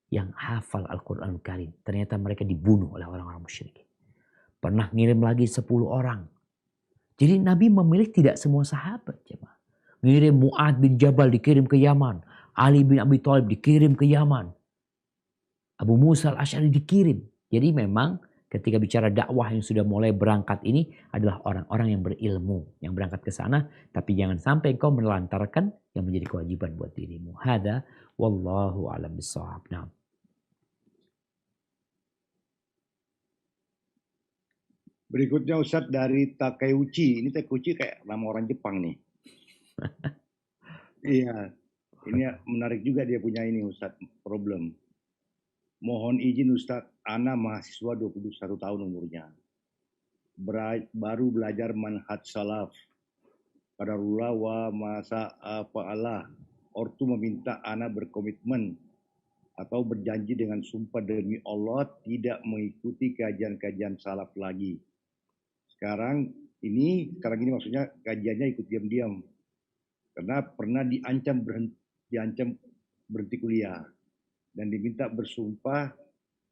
Yang hafal Al-Quran Karim. Ternyata mereka dibunuh oleh orang-orang musyrik. Pernah ngirim lagi 10 orang. Jadi Nabi memilih tidak semua sahabat. Ngirim Mu'ad bin Jabal dikirim ke Yaman. Ali bin Abi Thalib dikirim ke Yaman. Abu Musa al-Asy'ari dikirim. Jadi memang ketika bicara dakwah yang sudah mulai berangkat ini adalah orang-orang yang berilmu. Yang berangkat ke sana. Tapi jangan sampai engkau menelantarkan yang menjadi kewajiban buat dirimu. Hada wallahu a'lam bishawab. Nah. Berikutnya Ustadz dari Takeuchi. Ini Takeuchi kayak nama orang Jepang nih. Iya, ini menarik juga dia punya ini Ustadz, problem. Mohon izin Ustadz, Ana mahasiswa 21 tahun umurnya. Baru belajar manhaj salaf. Qadarullah wa masa fa'alah. Ortu meminta Ana berkomitmen atau berjanji dengan sumpah demi Allah tidak mengikuti kajian-kajian salaf lagi. Sekarang ini maksudnya kajiannya ikut diam-diam. Karena pernah diancam berhenti kuliah. Dan diminta bersumpah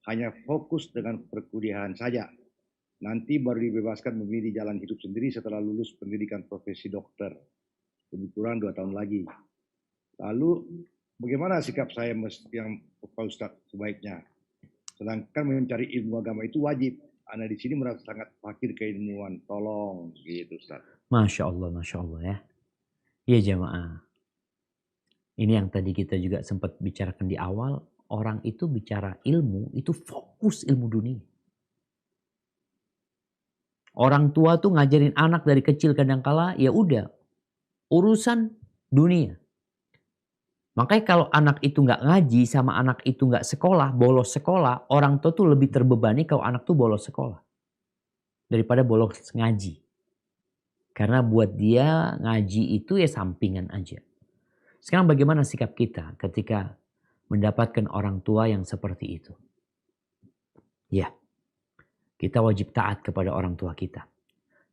hanya fokus dengan perkuliahan saja. Nanti baru dibebaskan memilih jalan hidup sendiri setelah lulus pendidikan profesi dokter. Kebetulan 2 tahun lagi. Lalu bagaimana sikap saya yang Pak Ustadz sebaiknya? Sedangkan mencari ilmu agama itu wajib. Ana di sini merasa sangat fakir keilmuan. Tolong gitu Ustaz. Masya Allah ya. Ya jamaah. Ini yang tadi kita juga sempat bicarakan di awal. Orang itu bicara ilmu, itu fokus ilmu dunia. Orang tua tuh ngajarin anak dari kecil kadangkala, ya udah. Urusan dunia. Makanya kalau anak itu nggak ngaji sama anak itu nggak sekolah, bolos sekolah, orang tua tuh lebih terbebani kalau anak tuh bolos sekolah. Daripada bolos ngaji. Karena buat dia ngaji itu ya sampingan aja. Sekarang bagaimana sikap kita ketika mendapatkan orang tua yang seperti itu? Ya, kita wajib taat kepada orang tua kita.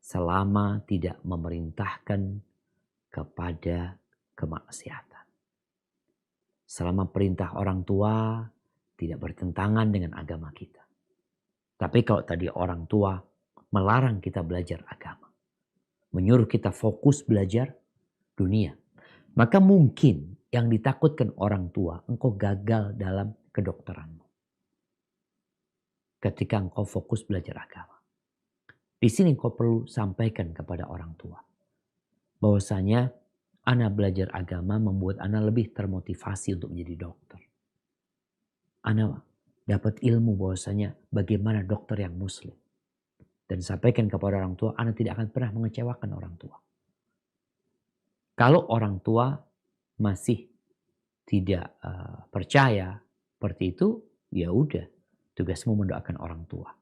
Selama tidak memerintahkan kepada kemaksiatan. Selama perintah orang tua tidak bertentangan dengan agama kita. Tapi kalau tadi orang tua melarang kita belajar agama. Menyuruh kita fokus belajar dunia. Maka mungkin yang ditakutkan orang tua, engkau gagal dalam kedokteranmu. Ketika engkau fokus belajar agama. Di sini engkau perlu sampaikan kepada orang tua. Bahwasanya ana belajar agama membuat ana lebih termotivasi untuk menjadi dokter. Ana dapat ilmu bahwasanya bagaimana dokter yang muslim. Dan sampaikan kepada orang tua, ana tidak akan pernah mengecewakan orang tua. Kalau orang tua masih tidak percaya seperti itu, ya udah, tugasmu mendoakan orang tua.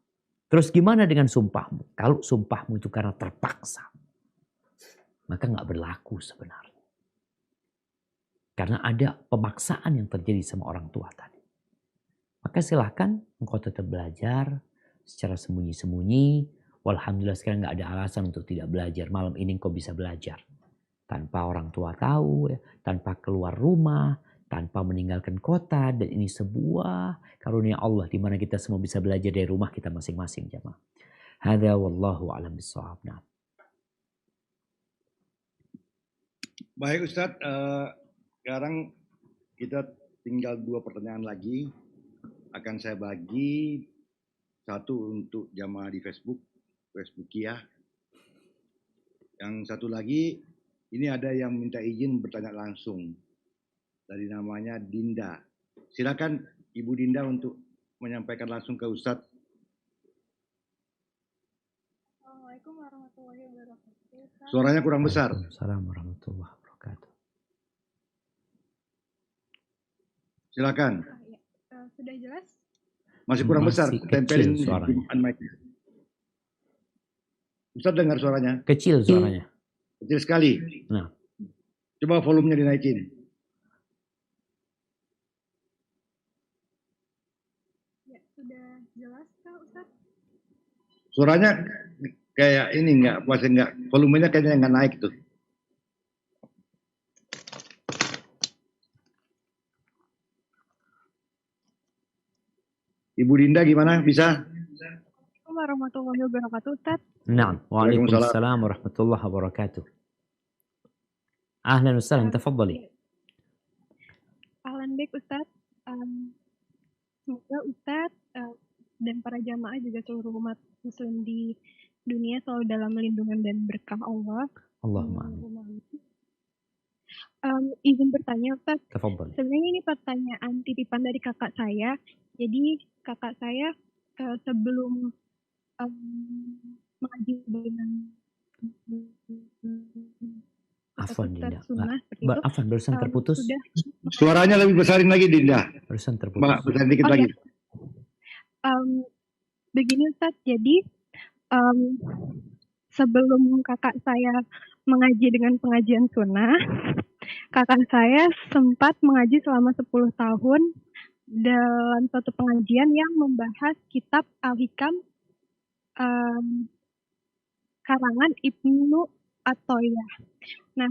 Terus gimana dengan sumpahmu? Kalau sumpahmu itu karena terpaksa, maka nggak berlaku sebenarnya. Karena ada pemaksaan yang terjadi sama orang tua tadi. maka silahkan engkau tetap belajar secara sembunyi-sembunyi. Walhamdulillah sekarang nggak ada alasan untuk tidak belajar. Malam ini engkau bisa belajar tanpa orang tua tahu, ya, tanpa keluar rumah, tanpa meninggalkan kota. Dan ini sebuah karunia Allah di mana kita semua bisa belajar dari rumah kita masing-masing, jamaah. Hadza wallahu a'lam bissawab. Nah. Baik Ustadz, sekarang kita tinggal 2 pertanyaan lagi. Akan saya bagi, satu untuk jamaah di Facebookia. Yang satu lagi, ini ada yang minta izin bertanya langsung. Dari namanya Dinda. Silakan Ibu Dinda untuk menyampaikan langsung ke Ustadz. Assalamualaikum warahmatullahi wabarakatuh. Suaranya kurang besar. Assalamualaikum warahmatullahi wabarakatuh. Silakan. Sudah jelas? Masih kurang besar. Masih Tempelin kecil suaranya. mic-nya. Ustadz dengar suaranya? Kecil suaranya. Kecil sekali. Nah. Coba volumenya dinaikin. Ya, sudah jelas Kak Ustadz? Suaranya kayak ini volumenya kayaknya nggak naik tuh. Ibu Dinda gimana? Bisa? Assalamualaikum warahmatullahi wabarakatuh Ustadz. Naam. Waalaikumsalam warahmatullahi wabarakatuh. Ahlan wa sahlan, tafadhali. Ahlan bik Ustadz. Semoga Ustadz dan para jamaah juga seluruh umat muslim di dunia selalu dalam lindungan dan berkah Allah. Allahumma amin. Izin bertanya Ustadz. Tafadhali. Sebenarnya ini pertanyaan titipan dari kakak saya. Jadi kakak saya sebelum mengaji dengan Afwan Dinda. Afwan, barusan terputus. Suaranya lebih besarin lagi Dinda. Barusan terputus. Mbak, besarin dikit lagi. Begini Ustaz, jadi sebelum kakak saya mengaji dengan pengajian sunnah, kakak saya sempat mengaji selama 10 tahun dalam suatu pengajian yang membahas kitab Al-Hikam karangan Ibnu Athaillah. Nah,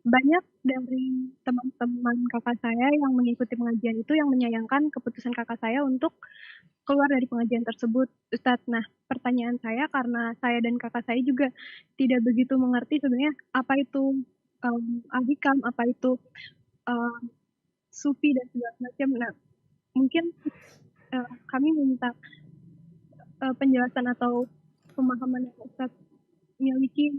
banyak dari teman-teman kakak saya yang mengikuti pengajian itu yang menyayangkan keputusan kakak saya untuk keluar dari pengajian tersebut, Ustadz. Nah, pertanyaan saya karena saya dan kakak saya juga tidak begitu mengerti sebenarnya apa itu Al-Hikam, apa itu Sufi dan segala macam. Nah, mungkin kami minta penjelasan atau pemahaman yang Ustadz miliki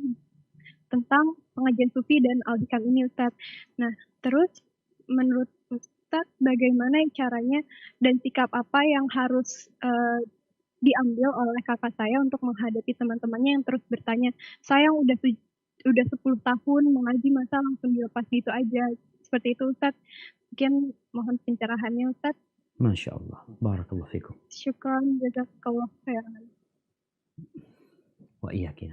tentang pengajian Sufi dan Al-Hikam ini, Ustadz. Nah, terus menurut Ustadz bagaimana caranya dan sikap apa yang harus diambil oleh kakak saya untuk menghadapi teman-temannya yang terus bertanya, saya udah 10 tahun mengaji masa langsung dilepas gitu aja. Seperti itu Ustadz. Mungkin mohon pencerahannya Ustadz. Masya Allah. Barakallahu fikum. Syukran, jazakallah khairan. Wa iyyakin.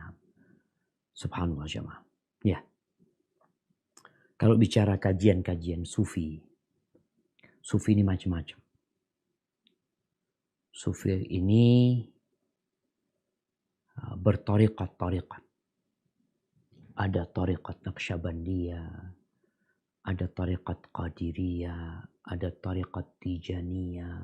Subhanallah jamaah. Ya. Kalau bicara kajian-kajian Sufi ini macam-macam. Sufi ini bertariqat-tariqat. Ada tariqat Naqsyabandiyah, ada tariqat Qadiriyah, ada tariqat Tijaniyah,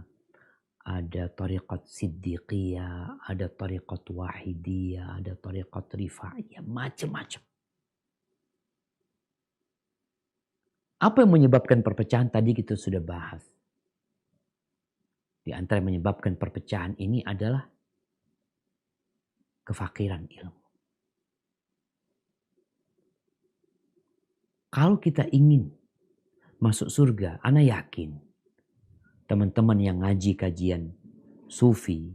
ada tariqat Siddiqiyah, ada tariqat Wahidiyah, ada tariqat Rifa'iyah, macam-macam. Apa yang menyebabkan perpecahan tadi kita sudah bahas. Di antara yang menyebabkan perpecahan ini adalah kefakiran ilmu. Kalau kita ingin masuk surga, ana yakin teman-teman yang ngaji kajian Sufi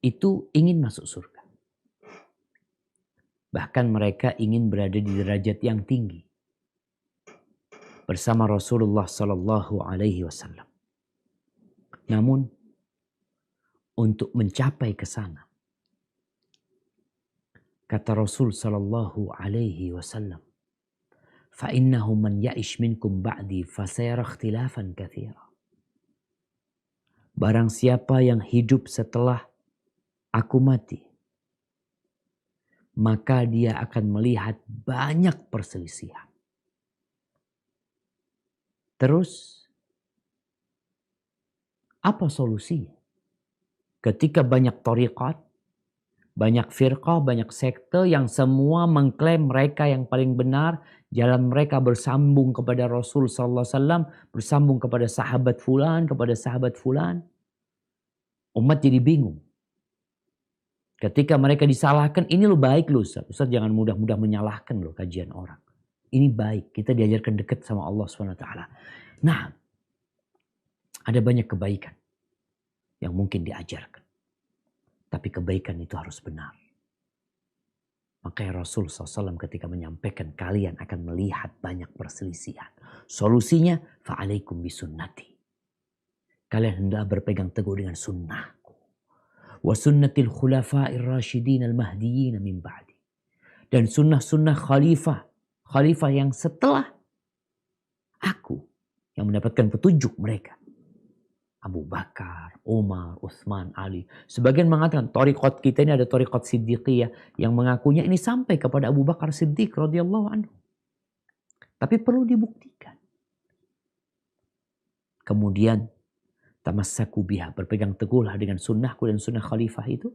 itu ingin masuk surga. Bahkan mereka ingin berada di derajat yang tinggi bersama Rasulullah Sallallahu Alaihi Wasallam. Namun untuk mencapai ke sana, kata Rasul Sallallahu Alaihi Wasallam, فَإِنَّهُ مَنْ يَعِشْ مِنْكُمْ بَعْدِي فَسَيَرَى اخْتِلَافًا كَثِيرًا. barang siapa yang hidup setelah aku mati, maka dia akan melihat banyak perselisihan. Terus, apa solusinya? Ketika banyak thariqat, banyak firqah, banyak sekte yang semua mengklaim mereka yang paling benar, jalan mereka bersambung kepada Rasul sallallahu alaihi wasallam, bersambung kepada sahabat fulan. Umat jadi bingung. Ketika mereka disalahkan, ini lo baik lo Ustaz. Ustaz jangan mudah-mudah menyalahkan lo kajian orang. Ini baik, kita diajarkan dekat sama Allah SWT. Nah, ada banyak kebaikan yang mungkin diajarkan. Tapi kebaikan itu harus benar. Makanya Rasul SAW ketika menyampaikan kalian akan melihat banyak perselisihan. Solusinya, fa'alaikum bisunnati. Kalian hendaklah berpegang teguh dengan sunnahku. Wa sunnatil khulafa'ir rasyidin al-mahdiyyin min ba'di. Dan sunnah-sunnah khalifah yang setelah aku yang mendapatkan petunjuk mereka. Abu Bakar, Umar, Utsman, Ali. Sebagian mengatakan thariqat kita ini ada thariqat Siddiqiyah yang mengakunya ini sampai kepada Abu Bakar Siddiq radhiyallahu anhu. Tapi perlu dibuktikan. Kemudian tamassaku biha, berpegang teguhlah dengan sunnahku dan sunnah khalifah itu.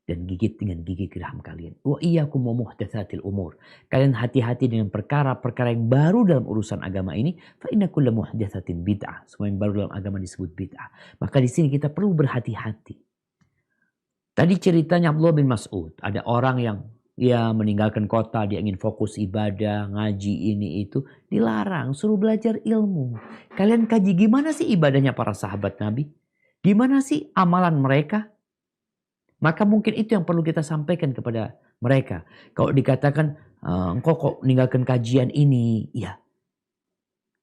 Dan gigit dengan gigi geraham kalian. Wa iyyakum wa muhdatsatil umur. Kalian hati-hati dengan perkara-perkara yang baru dalam urusan agama ini. Fa inna kulla muhdatsatin bid'ah. Semua yang baru dalam agama disebut bid'ah. Maka di sini kita perlu berhati-hati. Tadi ceritanya Abdullah bin Mas'ud. Ada orang yang meninggalkan kota, dia ingin fokus ibadah, ngaji ini itu. Dilarang, suruh belajar ilmu. Kalian kaji gimana sih ibadahnya para sahabat Nabi? Gimana sih amalan mereka? Maka mungkin itu yang perlu kita sampaikan kepada mereka. Kalau dikatakan, engkau kok meninggalkan kajian ini. Ya,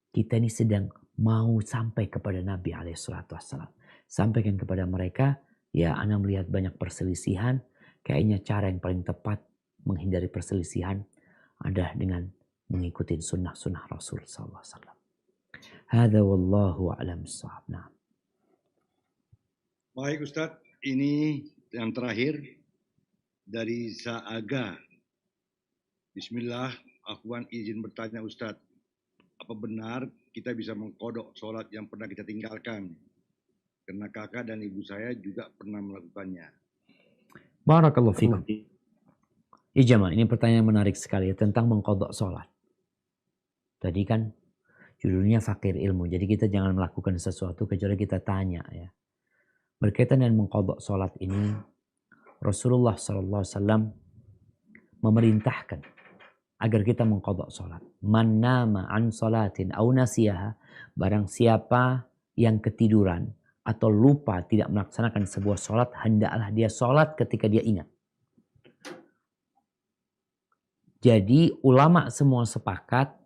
kita ini sedang mau sampai kepada Nabi SAW. Sampaikan kepada mereka, ya ana melihat banyak perselisihan. Kayaknya cara yang paling tepat menghindari perselisihan adalah dengan mengikuti sunnah-sunnah Rasul SAW. Hadza wallahu a'lam bissawab. Nah. Baik Ustadz, ini yang terakhir dari Saaga. Bismillah, Afwan izin bertanya Ustadz, apa benar kita bisa mengkodok sholat yang pernah kita tinggalkan? Karena kakak dan ibu saya juga pernah melakukannya. Barakallahu fikum. Ijama, ini pertanyaan menarik sekali ya, tentang mengkodok sholat. Tadi kan judulnya fakir ilmu, jadi kita jangan melakukan sesuatu kecuali kita tanya ya. Berkaitan dengan mengqadha salat ini, Rasulullah SAW memerintahkan agar kita mengqadha salat. Man nama an salatin aw nasiyaha, barang siapa yang ketiduran atau lupa tidak melaksanakan sebuah salat, hendaklah dia salat ketika dia ingat. Jadi ulama semua sepakat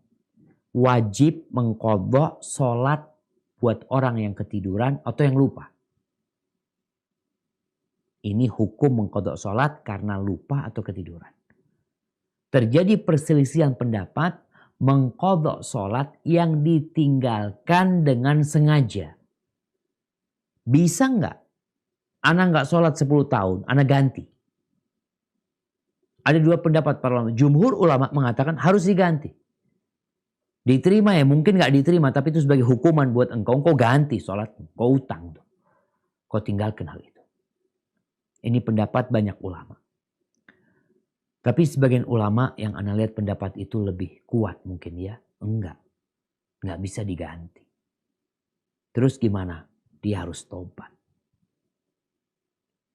wajib mengqadha salat buat orang yang ketiduran atau yang lupa. Ini hukum mengqadha salat karena lupa atau ketiduran. Terjadi perselisihan pendapat mengqadha salat yang ditinggalkan dengan sengaja. Bisa nggak? Ana nggak salat 10 tahun, ana ganti. Ada dua pendapat para ulama. Jumhur ulama mengatakan harus diganti. Diterima ya, mungkin nggak diterima, tapi itu sebagai hukuman buat engkau. Engkau ganti salatmu, kau utang tuh. Kau tinggalkan hal itu. Ini pendapat banyak ulama. Tapi sebagian ulama yang ana lihat pendapat itu lebih kuat mungkin ya. Enggak bisa diganti. Terus gimana? Dia harus tobat.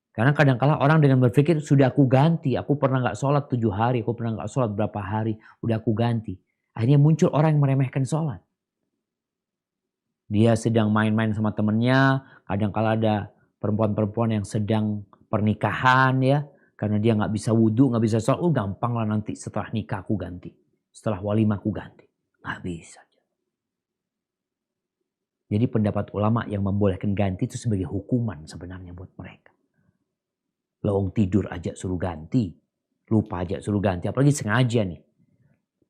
Karena kadang-kala orang dengan berpikir, sudah aku ganti. Aku pernah gak sholat 7 hari. Aku pernah gak sholat berapa hari. Udah aku ganti. Akhirnya muncul orang yang meremehkan sholat. Dia sedang main-main sama temennya. Kadang-kala ada perempuan-perempuan yang sedang pernikahan ya. Karena dia gak bisa wudhu, gak bisa sholat. Oh gampang lah nanti setelah nikah aku ganti. Setelah walimah aku ganti. Gak bisa. Jadi pendapat ulama yang membolehkan ganti itu sebagai hukuman sebenarnya buat mereka. Lawang tidur aja suruh ganti. Lupa aja suruh ganti. Apalagi sengaja nih.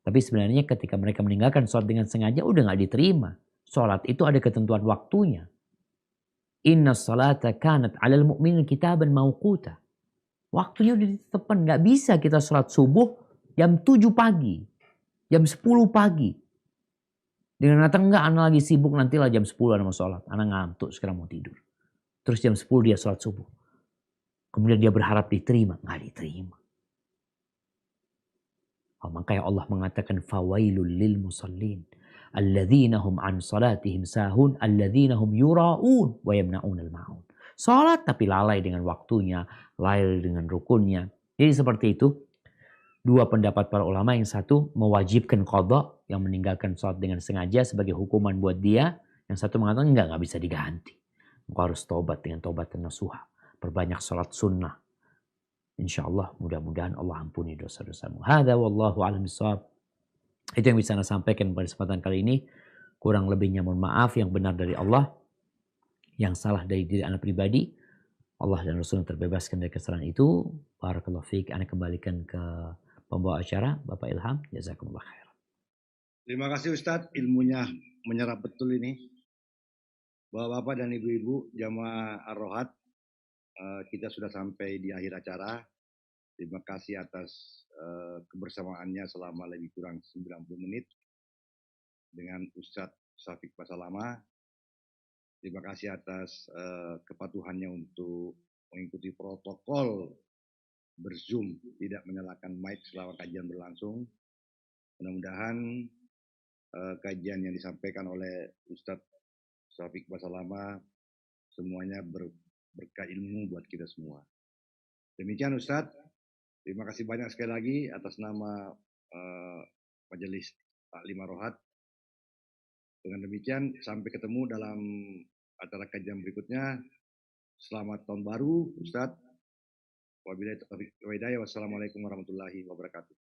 Tapi sebenarnya ketika mereka meninggalkan sholat dengan sengaja udah gak diterima. Sholat itu ada ketentuan waktunya. Inna salata kanat 'alal mu'minin kitaban mauquta. Waktunya udah ditetapkan. Nggak bisa kita sholat subuh jam 7 pagi. Jam 10 pagi. Dengan kata enggak, anak lagi sibuk, nantilah jam 10 anak mau sholat. Anak ngantuk, sekarang mau tidur. Terus jam 10 dia sholat subuh. Kemudian dia berharap diterima. Nggak diterima. Makanya Allah mengatakan fawailul lil musallin alladzina hum an salatihim sahun alladzina hum yura'un wa yamna'unal ma'un. Salat tapi lalai dengan waktunya, lalai dengan rukunnya. Jadi seperti itu. Dua pendapat para ulama, yang satu mewajibkan qadha, yang meninggalkan salat dengan sengaja sebagai hukuman buat dia. Yang satu mengatakan enggak bisa diganti. Engkau harus tobat dengan tobat nasuha. Perbanyak salat sunnah. InsyaAllah mudah-mudahan Allah ampuni dosa-dosamu. Hadza wallahu a'lam bishawab. Itu yang bisa saya sampaikan pada kesempatan kali ini. Kurang lebihnya mohon maaf, yang benar dari Allah, yang salah dari diri anak pribadi. Allah dan Rasul terbebaskan dari kesalahan itu. Barakallahu fiik. Ana kembalikan ke pembawa acara, Bapak Ilham. Jazakumullah khair. Terima kasih Ustadz, ilmunya menyerap betul ini. Bapak-bapak dan ibu-ibu jamaah Ar-Rohat, kita sudah sampai di akhir acara. Terima kasih atas kebersamaannya selama lebih kurang 90 menit dengan Ustadz Syafiq Basalama. Terima kasih atas kepatuhannya untuk mengikuti protokol berzoom, tidak menyalakan mic selama kajian berlangsung. Mudah-mudahan kajian yang disampaikan oleh Ustadz Syafiq Basalama semuanya berkah ilmu buat kita semua. Demikian Ustadz, terima kasih banyak sekali lagi atas nama Majelis Taklim Ar-Rohat. Dengan demikian, sampai ketemu dalam acara kajian berikutnya. Selamat tahun baru Ustadz. Wabillahi taufiq wal hidayah. Wassalamualaikum warahmatullahi wabarakatuh.